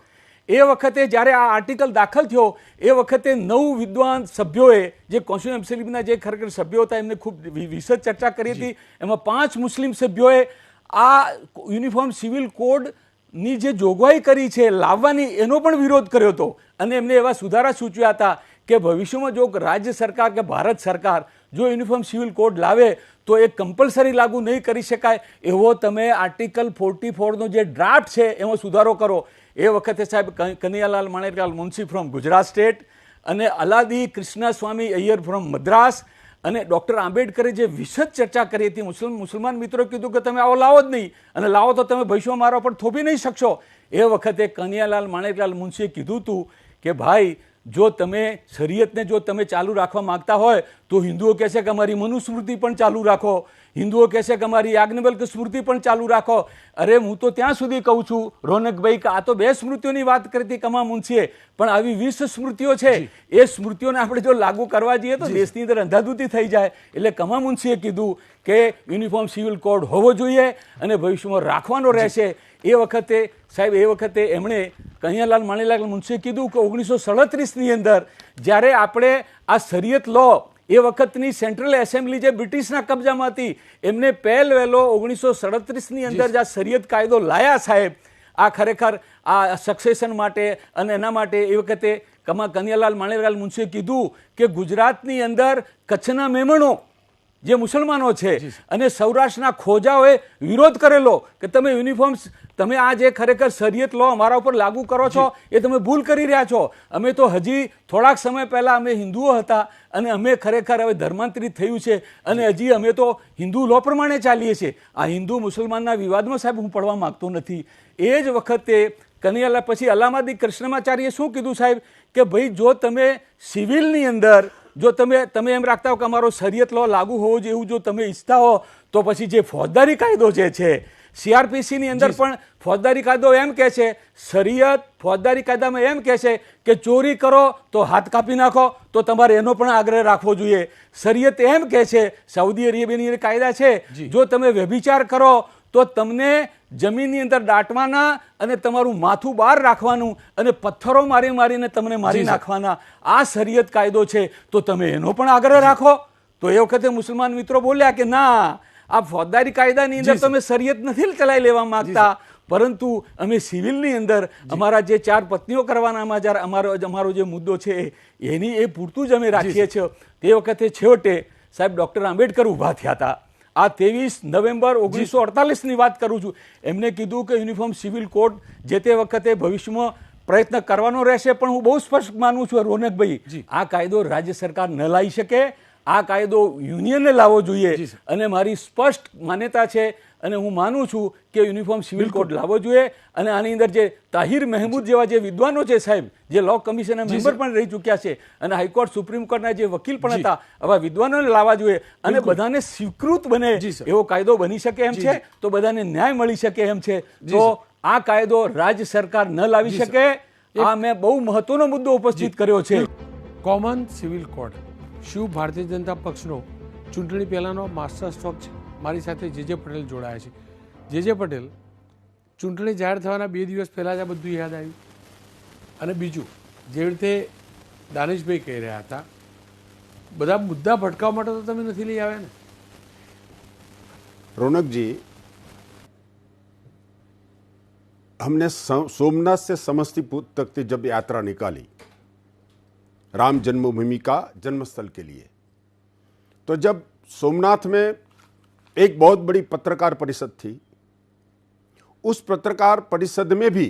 એ વખતે જ્યારે આ આર્ટિકલ દાખલ થયો એ વખતે 9 વિદ્વાન સભ્યોએ, જે કોન્સ્ટિટ્યુન્ટ એસેમ્બલીના જે ખરેખર સભ્યો હતા એમને ખૂબ વિશદ ચર્ચા કરી હતી. એમાં 5 મુસ્લિમ સભ્યોએ આ યુનિફોર્મ સિવિલ કોડની જે જોગવાઈ કરી છે લાવવાની એનો પણ વિરોધ કર્યો હતો અને એમને એવા સુધારા સૂચવ્યા હતા કે ભવિષ્યમાં જો રાજ્ય સરકાર કે ભારત સરકાર જો યુનિફોર્મ સિવિલ કોડ લાવે તો એ કમ્પલસરી લાગુ નહીં કરી શકાય, એવો તમે આર્ટિકલ 44નો જે ડ્રાફ્ટ છે એમાં સુધારો કરો. એ વખતે સાહેબ કનૈયાલાલ માણેકલાલ મુનશી ફ્રોમ ગુજરાત સ્ટેટ અને અલાદી કૃષ્ણસ્વામી અય્યર ફ્રોમ મદ્રાસ અને ડૉક્ટર આંબેડકરે જે વિશદ ચર્ચા કરી હતી, મુસલમાન મિત્રોએ કીધું કે તમે આવો લાવો જ નહીં અને લાવો તો તમે ભવિષ્યમાં મારા પર થોભી નહીં શકશો. એ વખતે કનૈયાલાલ માણેકલાલ મુનશીએ કીધું હતું કે ભાઈ જો તમે શરીયતને જો તમે ચાલુ રાખવા માંગતા હોય તો હિન્દુઓ કહેશે કે અમારી મનુસ્મૃતિ પણ ચાલુ રાખો, હિન્દુઓ કહેશે કે અમારી યાજ્ઞવલ્ક સ્મૃતિ પણ ચાલુ રાખો. અરે હું તો ત્યાં સુધી કહું છું રોનકભાઈ કે આ તો 2 સ્મૃતિઓની વાત કરી હતી કમા મુનશીએ, પણ આવી 20 સ્મૃતિઓ છે. એ સ્મૃતિઓને આપણે જો લાગુ કરવા જઈએ તો દેશની અંદર અંધાધૂતી થઈ જાય. એટલે કમા મુનશીએ કીધું કે યુનિફોર્મ સિવિલ કોડ હોવો જોઈએ અને ભવિષ્યમાં રાખવાનો રહેશે. એ વખતે સાહેબ એમણે કનૈયાલાલ માણેકલાલ મુનશીએ કીધું કે 1937ની અંદર જ્યારે આપણે આ શરીયત લો, એ વખતની સેન્ટ્રલ એસેમ્બલી જે બ્રિટિશના કબજામાં હતી, એમને પહેલો 1937ની અંદર જે આ શરીયત કાયદો લાયા સાહેબ, આ ખરેખર આ સક્સેશન માટે અને એના માટે એ વખતે કનૈયાલાલ માણેકલાલ મુનશીએ કીધું કે ગુજરાતની અંદર કચ્છના મેમણો જે મુસલમાનો છે અને સૌરાષ્ટ્રના ખોજાઓએ વિરોધ કરેલો કે તમે યુનિફોર્મ, તમે આ જે ખરેખર શરીયત લો અમારા ઉપર લાગુ કરો છો એ તમે ભૂલ કરી રહ્યા છો. અમે તો હજી થોડાક સમય પહેલાં અમે હિન્દુઓ હતા અને અમે ખરેખર હવે ધર્માંતરિત થયું છે અને હજી અમે તો હિન્દુ લો પ્રમાણે ચાલીએ છીએ. આ હિન્દુ મુસલમાનના વિવાદમાં સાહેબ હું પડવા માગતો નથી. એ જ વખતે કનૈયાલાલ પછી અલામાદી કૃષ્ણમાચાર્યે શું કીધું સાહેબ કે ભાઈ જો તમે સિવિલની અંદર જો તમે એમ રાખતા હો કે અમારો શરીયત લો લાગુ હોવો જોઈએ એવું જો તમે ઈચ્છતા હો તો પછી જે ફોજદારી કાયદો જે છે CRPCની અંદર પણ ફોજદારી કાયદો એમ કહે છે, શરીયત ફોજદારી કાયદામાં એમ કહે છે કે ચોરી કરો તો હાથ કાપી નાખો, તો તમારે એનો પણ આગ્રહ રાખવો જોઈએ. શરીયત એમ કહે છે, સાઉદી અરેબિયાની કાયદા છે, જો તમે વ્યભિચાર કરો તો તમને જમીનની અંદર દાટવાના અને તમારું માથું બહાર રાખવાનું અને પથ્થરો મારીને તમને મારી નાખવાના. આ શરીયત કાયદો છે, તો તમે એનો પણ આગ્રહ રાખો. તો એ વખતે મુસલમાન મિત્રો બોલ્યા કે ના, આ ફોજદારી કાયદાની અંદર તમે શરીયત નથી ચલાવી લેવા માંગતા, પરંતુ અમે સિવિલની અંદર અમારા જે 4 પત્નીઓ કરવાના અમારો જે મુદ્દો છે એની એ પૂરતું જ અમે રાખીએ છીએ. તે વખતે છેવટે સાહેબ ડૉક્ટર આંબેડકર ઊભા થયા હતા. આ 23 નવેમ્બર 1948ની વાત કરું છું. એમને કીધું કે યુનિફોર્મ સિવિલ કોડ જે તે વખતે ભવિષ્યમાં પ્રયત્ન કરવાનો રહેશે, પણ હું બહુ સ્પષ્ટ માનું છું રોનકભાઈ, આ કાયદો રાજ્ય સરકાર ન લાવી શકે, આ કાયદો યુનિયનને લાવવો જોઈએ. અને મારી સ્પષ્ટ માન્યતા છે અને હું માનું છું કે યુનિફોર્મ સિવિલ કોડ લાવવો જોઈએ. અને આની અંદર જે તાહિર મહેમૂદ જેવા જે વિદ્વાનો છે સાહેબ, જે લો કમિશનના મેમ્બર પણ રહી ચૂક્યા છે અને હાઈકોર્ટ સુપ્રીમ કોર્ટના જે વકીલ પણ હતા, આવા વિદ્વાનોને લાવવા જોઈએ અને બધાને સ્વીકૃત બને એવો કાયદો બની શકે એમ છે, તો બધાને ન્યાય મળી શકે એમ છે. તો આ કાયદો રાજ્ય સરકાર ન લાવી શકે, આ મેં બહુ મહત્વનો મુદ્દો ઉપસ્થિત કર્યો છે. કોમન સિવિલ કોડ શું ભારતીય જનતા પક્ષનો ચૂંટણી પહેલાંનો માસ્ટર સ્ટ્રોક છે? મારી સાથે જે પટેલ જોડાયા છે. જે પટેલ, ચૂંટણી જાહેર થવાના 2 દિવસ પહેલાં જ આ બધું યાદ આવ્યું? અને બીજું, જે રીતે દાનિશભાઈ કહી રહ્યા હતા, બધા મુદ્દા ભટકાવવા માટે તો તમે નથી લઈ આવ્યા ને? रौनक जी, हमने सोमनाथ से समस्तीपुर तक की जब यात्रा निकाली राम जन्मभूमि का जन्मस्थल के लिए, तो जब सोमनाथ में एक बहुत बड़ी पत्रकार परिषद थी, उस पत्रकार परिषद में भी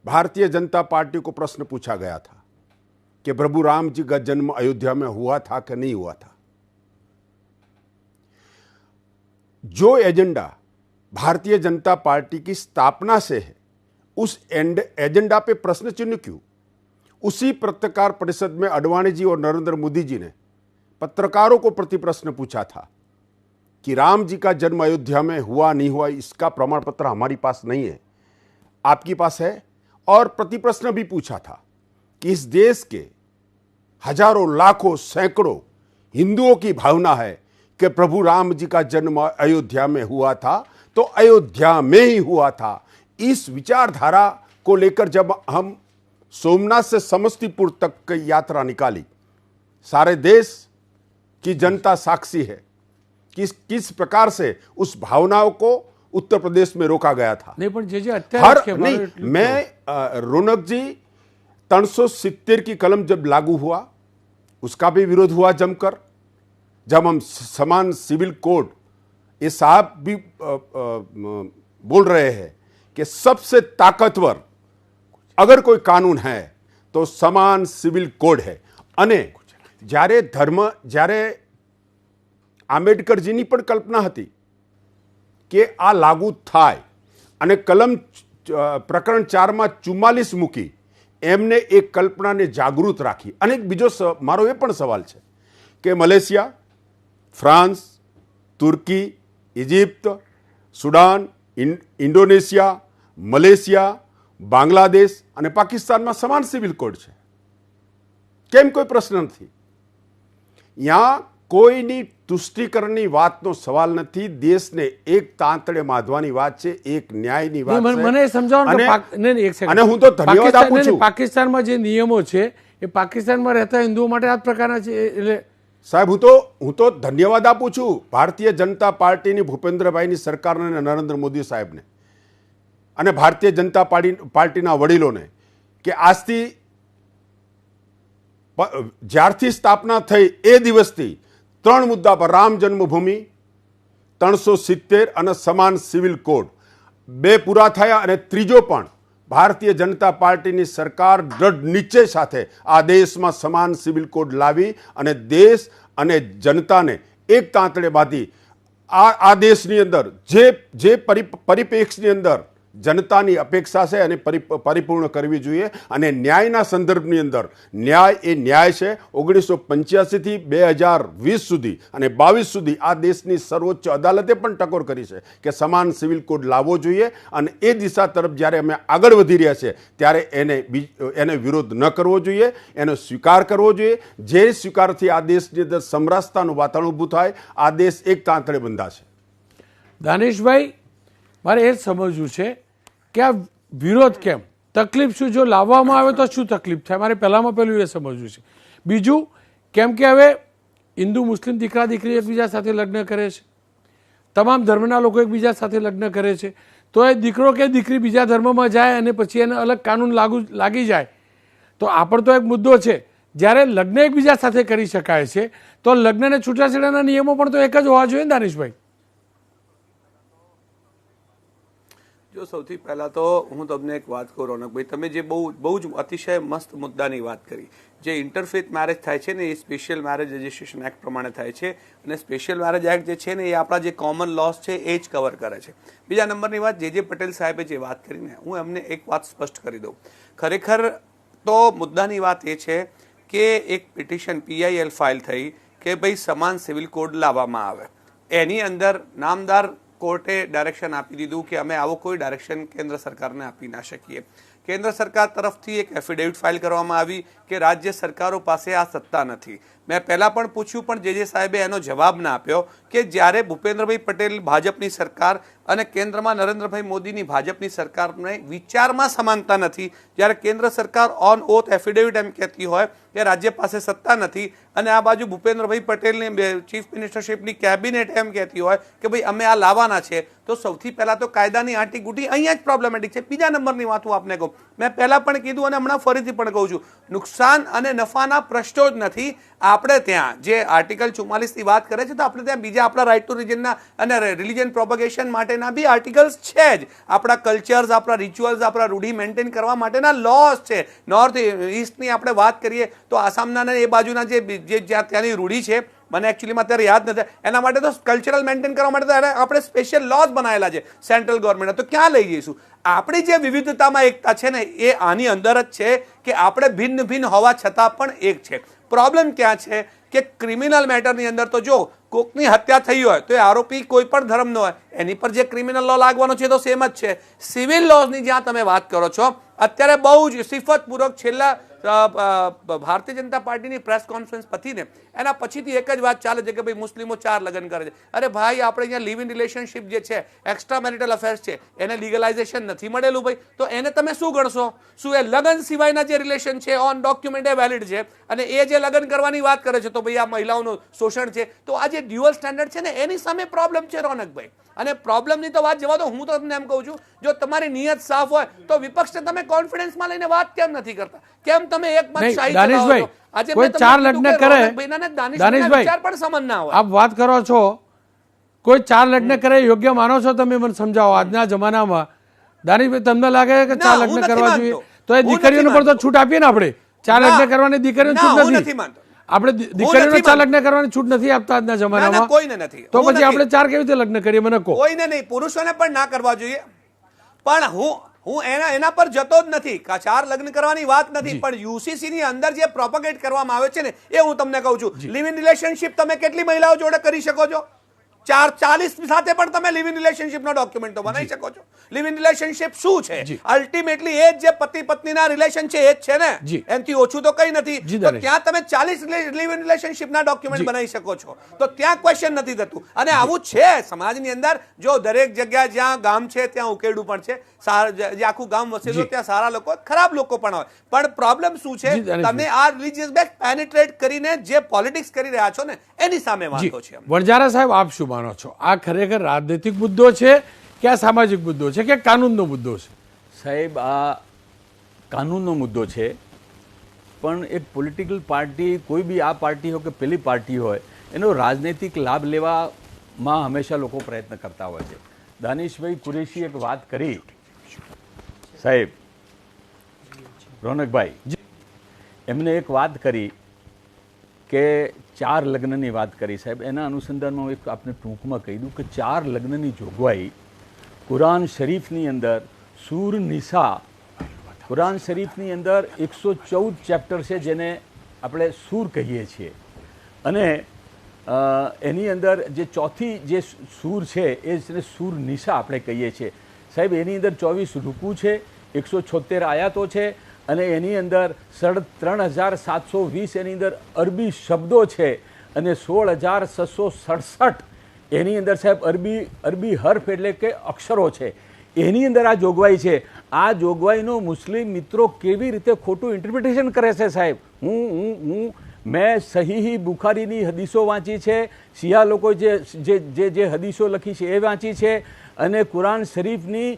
भारतीय जनता पार्टी को प्रश्न पूछा गया था कि प्रभु राम जी का जन्म अयोध्या में हुआ था कि नहीं हुआ था. जो एजेंडा भारतीय जनता पार्टी की स्थापना से है, उस एजेंडा पे प्रश्न चिन्ह क्यों? उसी पत्रकार परिषद में अडवाणी जी और नरेंद्र मोदी जी ने पत्रकारों को प्रति प्रश्न पूछा था कि राम जी का जन्म अयोध्या में हुआ नहीं हुआ, इसका प्रमाण पत्र हमारे पास नहीं है, आपके पास है? और प्रति प्रश्न भी पूछा था कि इस देश के हजारों लाखों सैकड़ों हिंदुओं की भावना है कि प्रभु राम जी का जन्म अयोध्या में हुआ था, तो अयोध्या में ही हुआ था. इस विचारधारा को लेकर जब हम सोमनाथ से समस्तीपुर तक की यात्रा निकाली, सारे देश की जनता साक्षी है कि किस प्रकार से उस भावनाओं को उत्तर प्रदेश में रोका गया था. नहीं, पर जे અત્યારે नहीं, मैं रौनक जी 370 की कलम जब लागू हुआ, उसका भी विरोध हुआ जमकर. जब हम समान सिविल कोड, ये साहब भी बोल रहे हैं कि सबसे ताकतवर अगर कोई कानून है तो समान सिविल कोड है. અને જ્યારે આંબેડકરજીની પણ કલ્પના હતી કે આ લાગુ થાય અને કલમ પ્રકરણ 4માં 44 મૂકી એમને એક કલ્પનાને જાગૃત રાખી. અને એક બીજો મારો એ પણ સવાલ છે કે મલેશિયા, ફ્રાન્સ, તુર્કી, Egypt, Sudan, Indonesia, Malaysia, Bangladesh અને પાકિસ્તાનમાં સમાન સિવિલ કોડ છે. કેમ કોઈ પ્રશ્ન નથી? ત્યાં કોઈની તુષ્ટિકરણની વાતનો સવાલ નથી. દેશને એક તાંતડે બાંધવાની વાત છે, એક ન્યાયની વાત છે. મને સમજાવો ને એક સેકન્ડ. અને હું તો ધન્યવાદ આપું છું. પાકિસ્તાનમાં જે નિયમો છે એ પાકિસ્તાનમાં રહેતા હિન્દુઓ માટે આ પ્રકારના છે. એટલે સાહેબ, હું તો ધન્યવાદ આપું છું ભારતીય જનતા પાર્ટીની, ભૂપેન્દ્રભાઈની સરકારને અને નરેન્દ્ર મોદી સાહેબને અને ભારતીય જનતા પાર્ટીના વડીલોને કે આજથી જ્યારથી સ્થાપના થઈ એ દિવસથી 3 મુદ્દા પર, રામ જન્મભૂમિ, 370 અને સમાન સિવિલ કોડ, 2 પૂરા થયા અને ત્રીજો પણ ભારતીય જનતા પાર્ટીની સરકાર દ્રઢ નિશ્ચય સાથે આ દેશમાં સમાન સિવિલ કોડ લાવી અને દેશ અને જનતાને એક તાંતડે બાંધી આ દેશની અંદર જે પરિપ્રેક્ષની અંદર જનતાની અપેક્ષા છે અને પરિપૂર્ણ કરવી જોઈએ. અને ન્યાયના સંદર્ભની અંદર ન્યાય એ ન્યાય છે. 1985 થી 2020 સુધી અને 22 સુધી આ દેશની સર્વોચ્ચ અદાલતે પણ ટકોર કરી છે કે સમાન સિવિલ કોડ લાવવો જોઈએ. અને એ દિશા તરફ જ્યારે અમે આગળ વધી રહ્યા છે ત્યારે એને વિરોધ ન કરવો જોઈએ, એનો સ્વીકાર કરવો જોઈએ. જે સ્વીકારથી આ દેશની અંદર સમરસતાનું વાતાવરણ ઊભું થાય, આ દેશ એક તાંતડે બંધાશે. દાનિશભાઈ, મારે એ જ સમજવું છે કે આ વિરોધ કેમ, તકલીફ શું, જો લાવવામાં આવે તો શું તકલીફ થાય, મારે પહેલામાં પહેલું એ સમજવું છે. બીજું, કેમ કે હવે હિન્દુ મુસ્લિમ દીકરા દીકરી એકબીજા સાથે લગ્ન કરે છે, તમામ ધર્મના લોકો એકબીજા સાથે લગ્ન કરે છે, તો એ દીકરો કે દીકરી બીજા ધર્મમાં જાય અને પછી એને અલગ કાનૂન લાગી જાય તો આ પણ તો એક મુદ્દો છે. જ્યારે લગ્ન એકબીજા સાથે કરી શકાય છે તો લગ્ન અને છૂટાછેડાના નિયમો પણ તો એક જ હોવા જોઈએ ને દાનિશભાઈ? જો સૌથી પહેલાં તો હું તમને એક વાત કહું રોનકભાઈ, તમે જે બહુ જ અતિશય મસ્ત મુદ્દાની વાત કરી. જે ઇન્ટરફેથ મેરેજ થાય છે ને એ સ્પેશિયલ મેરેજ રજિસ્ટ્રેશન એક્ટ પ્રમાણે થાય છે અને સ્પેશિયલ મેરેજ એક્ટ જે છે ને એ આપણા જે કોમન લોસ છે એ જ કવર કરે છે. બીજા નંબરની વાત, જે પટેલ સાહેબે જે વાત કરીને હું એમને એક વાત સ્પષ્ટ કરી દઉં. ખરેખર તો મુદ્દાની વાત એ છે કે એક પિટિશન PIL ફાઇલ થઈ કે ભાઈ સમાન સિવિલ કોડ લાવવામાં આવે. એની અંદર નામદાર કોર્ટે ડાયરેક્શન આપી દીધું કે અમે આવો કોઈ ડાયરેક્શન કેન્દ્ર સરકારને આપી ના શકીએ. કેન્દ્ર સરકાર તરફથી એક એફિડેવિટ ફાઇલ કરવામાં આવી કે રાજ્ય સરકારો પાસે આ સત્તા નથી. મેં પહેલાં પણ પૂછ્યું પણ જે સાહેબે એનો જવાબ ના આપ્યો કે જ્યારે ભૂપેન્દ્રભાઈ પટેલ ભાજપની સરકાર અને કેન્દ્રમાં નરેન્દ્રભાઈ મોદીની ભાજપની સરકારને વિચારમાં સમાનતા નથી, જ્યારે કેન્દ્ર સરકાર ઓન ઓથ એફિડેવિટ એમ કહેતી હોય કે રાજ્ય પાસે સત્તા નથી અને આ બાજુ ભૂપેન્દ્રભાઈ પટેલની ચીફ મિનિસ્ટરશીપની કેબિનેટ એમ કહેતી હોય કે ભાઈ અમે આ લાવવાના છે, તો સૌથી પહેલાં તો કાયદાની આંટીઘૂંટી અહીંયા જ પ્રોબ્લેમેટિક છે. બીજા નંબરની વાત હું આપને કહું, મેં પહેલાં પણ કીધું અને હમણાં ફરીથી પણ કહું છું, નુકસાન અને નફાના પ્રશ્નો જ નથી. આપણે ત્યાં જે આર્ટિકલ 44ની વાત કરે છે તો આપણે ત્યાં બીજા આપણા રાઇટ ટુ રિલિજનના અને રિલિજન પ્રોપગેશન માટેના બી આર્ટિકલ્સ છે જ. આપણા કલ્ચર્સ, આપણા રિચ્યુઅલ્સ, આપણા રૂઢિ મેન્ટેન કરવા માટેના લોસ છે. નોર્થ ઇસ્ટની આપણે વાત કરીએ તો આસામના એ બાજુના જે ત્યાંની રૂઢિ છે, મને એકચ્યુઅલીમાં અત્યારે યાદ નથી, એના માટે તો કલ્ચરલ મેન્ટેન કરવા માટે તો આપણે સ્પેશિયલ લોઝ બનાવેલા છે સેન્ટ્રલ ગવર્મેન્ટે. તો ક્યાં લઈ જઈશું? આપણી જે વિવિધતામાં એકતા છે ને એ આની અંદર જ છે કે આપણે ભિન્ન ભિન્ન હોવા છતાં પણ એક છે. પ્રોબ્લેમ ક્યાં છે કે ક્રિમિનલ મેટરની અંદર તો જો કોકની હત્યા થઈ હોય તો એ આરોપી કોઈ પણ ધર્મનો હોય, એની પર જે ક્રિમિનલ લો લાગવાનો છે તો સેમ જ છે. સિવિલ લોઝની જ્યાં તમે વાત કરો છો, અત્યારે બહુ જ સિફતપૂર્વક છેલ્લા ભારતીય જનતા પાર્ટીની પ્રેસ કોન્ફરન્સ પતીને એના પછીથી એક જ વાત ચાલે છે કે ભાઈ મુસ્લિમો 4 લગ્ન કરે છે. અરે ભાઈ, આપણે અહીંયા લિવ ઇન રિલેશનશીપ જે છે, એક્સ્ટ્રા મેરિટલ અફેર્સ છે, એને લીગલાઇઝેશન નથી મળેલું ભાઈ, તો એને તમે શું ગણશો? શું એ લગ્ન સિવાયના જે રિલેશન છે ઓન ડોક્યુમેન્ટ એ વેલિડ છે? અને એ જે લગ્ન કરવાની વાત કરે છે તો ભાઈ આ મહિલાઓનું શોષણ છે. તો આ જે ડ્યુઅલ સ્ટેન્ડર્ડ છે ને એની સામે પ્રોબ્લેમ છે રોનકભાઈ. અને પ્રોબ્લેમની તો વાત જવા દો, હું તો તમને એમ કહું છું, જો તમારી નિયત સાફ હોય તો વિપક્ષને તમે કોન્ફિડન્સમાં લઈને વાત કેમ નથી કરતા? કેમ તમે એક મત શાહી દાનિશભાઈ, કોઈ 4 લગ્ન કરે, દાનિશભાઈ પણ સમજ ના હોય. આપ વાત કરો છો કોઈ 4 લગ્ન કરે યોગ્ય માનો છો? તમે મને સમજાવો. આજના જમાનામાં દાનિશભાઈ તમને લાગે કે 4 લગ્ન કરવા જોઈએ તો એ દીકરીઓને પણ તો છૂટ આપીએ ને આપણે? 4 લગ્ન કરવાની દીકરીઓને છૂટ નથી. આપણે દીકરીઓને 4 લગ્ન કરવાની છૂટ નથી આપતા આજના જમાનામાં. કોઈને નથી. તો પછી આપણે 4 કેવી રીતે લગ્ન કરીએ મને કહો? કોઈને નહીં, પુરુષોને પણ ના કરવા જોઈએ. પણ હું એના પર જતો જ નથી. 4 લગ્ન કરવાની વાત નથી, પણ યુસીસી ની અંદર જે પ્રોપગેટ કરવામાં આવે છે ને એ હું તમને કહું છું. લિવ ઇન રિલેશનશિપ તમે કેટલી મહિલાઓ જોડે કરી શકો છો? 40 સાથે પણ તમે લિવ ઇન રિલેશનશિપ નો ડોક્યુમેન્ટ તો બનાવી શકો છો. લિવ ઇન રિલેશનશિપ શું છે? અલ્ટિમેટલી એ જે પતિ પત્નીના રિલેશન છે એ જ છે ને, એનાથી ઓછું તો કઈ નથી. તો ત્યાં તમે 40 લિવ ઇન રિલેશનશિપ ના ડોક્યુમેન્ટ બનાવી શકો છો. તો ત્યાં ક્વેશ્ચન નથી થતું. અને આવું છે સમાજની અંદર. જો દરેક જગ્યા જ્યાં ગામ છે ત્યાં ઉકેડું પણ છે, જે આખું ગામ વસેલું ત્યાં સારા લોકો ખરાબ લોકો પણ હોય. પણ પ્રોબ્લેમ શું છે? તમે આ રિલિજિયસ બેક પેનિટ્રેટ કરીને જે પોલિટિક્સ કરી રહ્યા છો ને એની સામે વાંધો છે. વણજારા સાહેબ, આપ શું માનો છો? આ ખરેખર રાજનૈતિક મુદ્દો છે કે આ સામાજિક મુદ્દો છે કે કાનૂનનો મુદ્દો છે? સાહેબ, આ કાનૂનનો મુદ્દો છે. પણ એક પોલિટિકલ પાર્ટી, કોઈ બી આ પાર્ટી હોય કે પેલી પાર્ટી હોય, એનો રાજનૈતિક લાભ લેવામાં હંમેશા લોકો પ્રયત્ન કરતા હોય છે. દાનિશભાઈ કુરેશી એક વાત કરી સાહેબ, રોનકભાઈ, એમને એક વાત કરી કે 4 લગ્નની વાત કરી સાહેબ. એના અનુસંધાનમાં હું એક આપને ટૂંકમાં કહી દઉં કે 4 લગ્નની જોગવાઈ કુરાન શરીફની અંદર સૂર નિસા, કુરાન શરીફની અંદર 114 ચેપ્ટર છે જેને આપણે સૂર કહીએ છીએ. અને એની અંદર જે ચોથી જે સૂર છે એ છે સૂર નિસા આપણે કહીએ છીએ સાહેબ. એની અંદર 24 રૂકુ છે, 176 આયાતો છે અને એની અંદર 33,720 એની અંદર અરબી શબ્દો છે અને 16,667 એની અંદર સાહેબ અરબી હર્ફ એટલે કે અક્ષરો છે. એની અંદર આ જોગવાઈ છે. આ જોગવાઈનો મુસ્લિમ મિત્રો કેવી રીતે ખોટું ઇન્ટરપ્રિટેશન કરે છે સાહેબ. મેં સહીહી બુખારીની હદીસો વાંચી છે, શિયા લોકો જે હદીસો લખી છે એ વાંચી છે, અને કુરાન શરીફની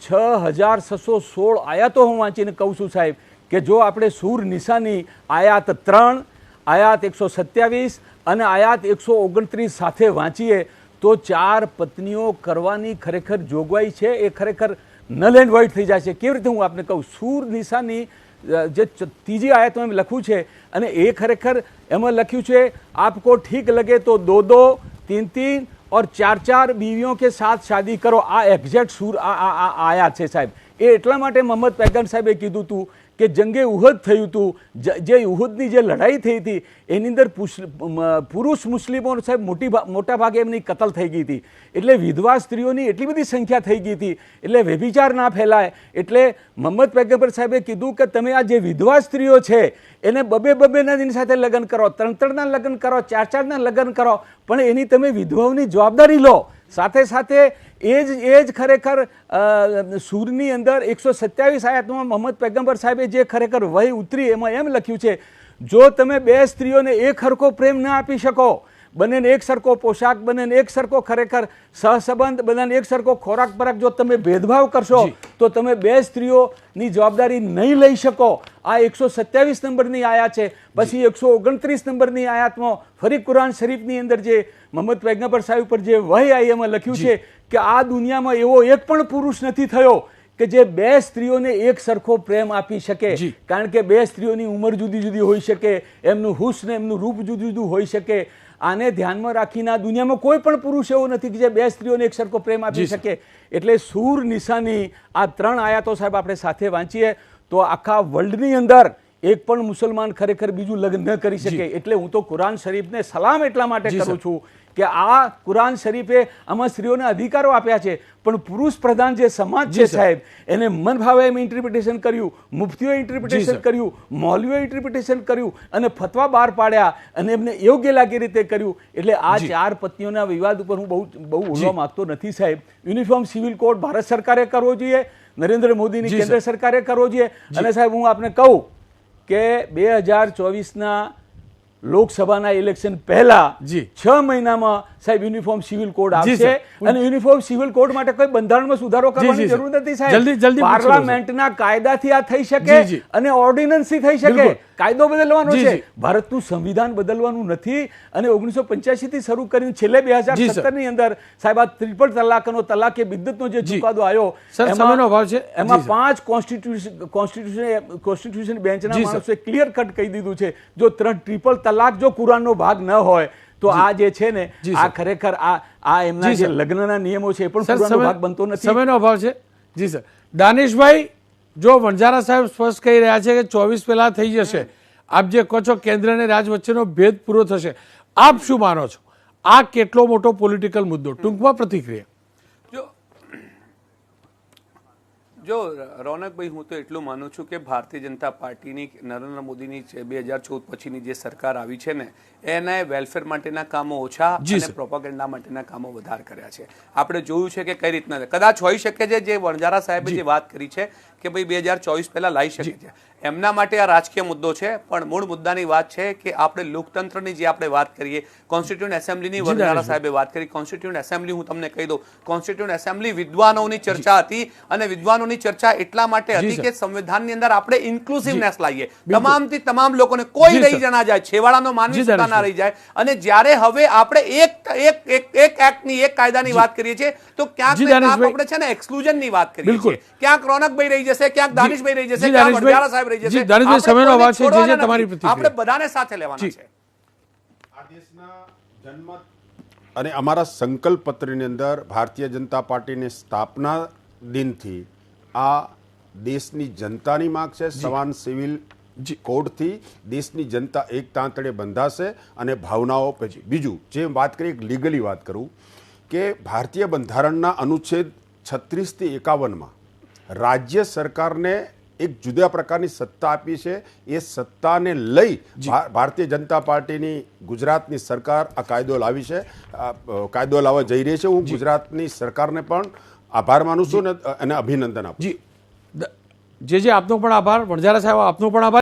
6,616 આયાતો હું વાંચીને કહું છું સાહેબ કે જો આપણે સૂર નિસાની આયાત 3, આયાત 127 અને આયાત 129 સાથે વાંચીએ તો 4 પત્નીઓ કરવાની ખરેખર જોગવાઈ છે એ ખરેખર નલ એન્ડ વોઇડ થઈ જાય છે. કેવી રીતે હું આપને કહું? સૂર નિસાની જે ત્રીજી આયતમાં એમ લખ્યું છે અને એ ખરેખર એમાં લખ્યું છે આપકો ઠીક લગે તો 2-2, 3-3 और 4-4 बीवियों के साथ शादी करो. આ એક્ઝેક્ટ સૂર આ આયાત છે સાહેબ. એ એટલા માટે મોહમ્મદ પૈગંબર સાહેબે કીધું હતું કે જંગે ઉહદ થયું હતું, જે ઉહદની જે લડાઈ થઈ હતી એની અંદર પુરુષ મુસ્લિમો સાહેબ મોટા ભાગે એમની કતલ થઈ ગઈ હતી. એટલે વિધવા સ્ત્રીઓની એટલી બધી સંખ્યા થઈ ગઈ હતી એટલે વ્યભિચાર ના ફેલાય. એટલે મોહમ્મદ પૈગંબર સાહેબે કીધું કે તમે આ જે વિધવા સ્ત્રીઓ છે એને 2-2 દિન સાથે લગ્ન કરો, 3-3 લગ્ન કરો, 4-4 લગ્ન કરો, પણ એની તમે વિધવાઓની જવાબદારી લો. સાથે સાથે એ જ ખરેખર સૂરની અંદર 127 આયાતમાં મોહમ્મદ પૈગંબર સાહેબે જે ખરેખર વહી ઉતરી એમાં એમ લખ્યું છે જો તમે 2 સ્ત્રીઓને એક સરખો પ્રેમ ના આપી શકો, બંનેને એક સરખો પોશાક, બંનેને એક સરખો ખરેખર સહસંબંધ, બંનેને એક સરખો ખોરાક પરાક જો તમે ભેદભાવ કરશો તો તમે 2 સ્ત્રીઓની જવાબદારી નહીં લઈ શકો. આ 127 નંબરની આયાત છે. પછી 129 નંબરની આયાતમાં ફરી કુરાન શરીફની અંદર જે મોહમ્મદ પૈગંબર સાહેબ પર જે વહી આવી એમાં લખ્યું છે કે આ દુનિયામાં એવો એક પણ પુરુષ નથી થયો કે જે 2 સ્ત્રીઓને એક સરખો પ્રેમ આપી શકે. કારણ કે 2 સ્ત્રીઓની ઉંમર જુદી જુદી હોઈ શકે, એમનું હુસ્ન, એમનું રૂપ જુદું જુદું હોઈ શકે. આને ધ્યાનમાં રાખીને આ દુનિયામાં કોઈ પણ પુરુષ એવો નથી કે જે 2 સ્ત્રીઓને એક સરખો પ્રેમ આપી શકે. એટલે સૂર નિસાની આ 3 આયાતો સાહેબ આપણે સાથે વાંચીએ તો આખા વર્લ્ડની અંદર એક પણ મુસલમાન ખરેખર બીજું લગ્ન ન કરી શકે. એટલે હું તો કુરાન શરીફને સલામ એટલા માટે કરું છું કે આ કુરાન શરીફે આમાં સ્ત્રીઓને અધિકારો આપ્યા છે, પણ પુરુષ પ્રધાન જે સમાજ છે સાહેબ એને મન ભાવે એમ ઇન્ટરપ્રિટેશન કર્યું, મુફ્તીઓએ ઇન્ટરપ્રિટેશન કર્યું, મૌલવીઓએ ઇન્ટરપ્રિટેશન કર્યું અને ફતવા બહાર પાડ્યા અને એમને યોગ્ય લાગે રીતે કર્યું. એટલે આ 4 પત્નીઓના વિવાદ ઉપર હું બહુ ઉડવા માંગતો નથી સાહેબ. યુનિફોર્મ સિવિલ કોડ ભારત સરકારે કરવો જોઈએ, નરેન્દ્ર મોદીની કેન્દ્ર સરકારે કરવો જોઈએ. અને સાહેબ હું આપને કહું કે 2024ના લોકસભાના ઇલેક્શન પહેલા 6 મહિનામાં સાહેબ યુનિફોર્મ સિવિલ કોડ આવશે અને યુનિફોર્મ સિવિલ કોડ માટે કોઈ બંધારણમાં સુધારો કરવાની જરૂર નથી સાહેબ. પાર્લામેન્ટના કાયદાથી આ થઈ શકે અને ઓર્ડિનન્સથી થઈ શકે. કાયદો બદલવાનો છે, ભારતનું સંવિધાન બદલવાનું નથી. અને 1985 થી શરૂ કરીને છેલ્લે 2017 ની અંદર સાહેબ આ ટ્રિપલ તલાકનો તલાકે બિદ્દતનો જે ચુકાદો આવ્યો એમાં 5 કોન્સ્ટિટ્યુશન બેન્ચના માણસોએ ક્લિયર કટ કહી દીધું છે જો ટ્રિપલ તલાક જો કુરાનનો ભાગ ન હોય તો આ જે છે ને આ ખરેખર આ એમના જે લગ્નના નિયમો છે એ પણ કુરાનનો ભાગ બનતો નથી. સમયનો અભાવ છે. જી સર. દાનિશભાઈ, જો વણઝારા સાહેબ સ્પષ્ટ કહી રહ્યા છે કે 24 પહેલા થઈ જશે, આપ જે કહો છો કેન્દ્ર અને રાજ્ય વચ્ચેનો ભેદ પૂરો થશે, આપ શું માનો છો? આ કેટલો મોટો પોલિટિકલ મુદ્દો? ટૂંકમાં પ્રતિક્રિયા. જો રોનકભાઈ, હું તો એટલું માનું છું કે ભારતીય જનતા પાર્ટીની નરેન્દ્ર મોદીની 2014 પછીની જે સરકાર આવી છે ને, એને વેલફેર માટેના કામો ઓછા અને પ્રોપેગેન્ડા માટેના કામો વધારે કર્યા છે. આપણે જોયું છે કે કઈ રીતના કદાચ હોઈ શકે છે જે વણઝારા સાહેબે જે વાત કરી છે કે ભાઈ 2024 પહેલા લાવી શકે છે, એમના માટે આ રાજકીય મુદ્દો છે, પણ મૂળ મુદ્દાની વાત છે કે આપણે લોકતંત્રની જે આપણે વાત કરીએ, કોન્સ્ટિટ્યુન્ટ એસેમ્બલીની વણઝારા સાહેબે વાત કરી. કોન્સ્ટિટ્યુન્ટ એસેમ્બલી, હું તમને કહી દઉં, કોન્સ્ટિટ્યુન્ટ એસેમ્બલી વિદ્વાનોની ચર્ચા હતી, અને વિદ્વાનોની ચર્ચા એટલા માટે હતી કે સંવિધાનની અંદર આપણે ઇન્ક્લુસિવનેસ લાવીએ, તમામથી તમામ લોકોને, કોઈ રહી ના જાય, છેવાડાનો માનવી સુધા ના રહી જાય. અને જ્યારે હવે આપણે એક એક્ટની, એક કાયદાની વાત કરીએ છીએ તો ક્યાંક આપણે છે ને એક્સક્લુઝનની વાત કરીએ છીએ. ક્યાંક રોનકભાઈ રહી જશે, ક્યાંક દાનિશભાઈ રહી જશે, ક્યાંક વણઝારા સાહેબ રહી જશે. આપણે બધાને સાથે લેવાના છે. આ દેશના જન્મ અને અમારા સંકલ્પ પત્રની અંદર ભારતીય જનતા પાર્ટીની સ્થાપના દિનથી આ દેશની જનતાની માંગ છે. સમાન સિવિલ કોડથી દેશની જનતા એક તાંતળે બંધાશે અને ભાવનાઓ પછી. બીજું જે વાત કરી, એક લીગલી વાત કરું કે ભારતીય બંધારણના અનુચ્છેદ 36 થી 51માં રાજ્ય સરકારને એક જુદા પ્રકારની સત્તા આપી છે. એ સત્તાને લઈ ભારતીય જનતા પાર્ટીની ગુજરાતની સરકાર આ કાયદો લાવી છે, કાયદો લાવવા જઈ રહી છે. હું ગુજરાતની સરકારને પણ આભાર માનું છું અને અભિનંદન આપું. જે આપનો પણ આભાર. વણઝારા સાહેબ, આપનો પણ આભાર.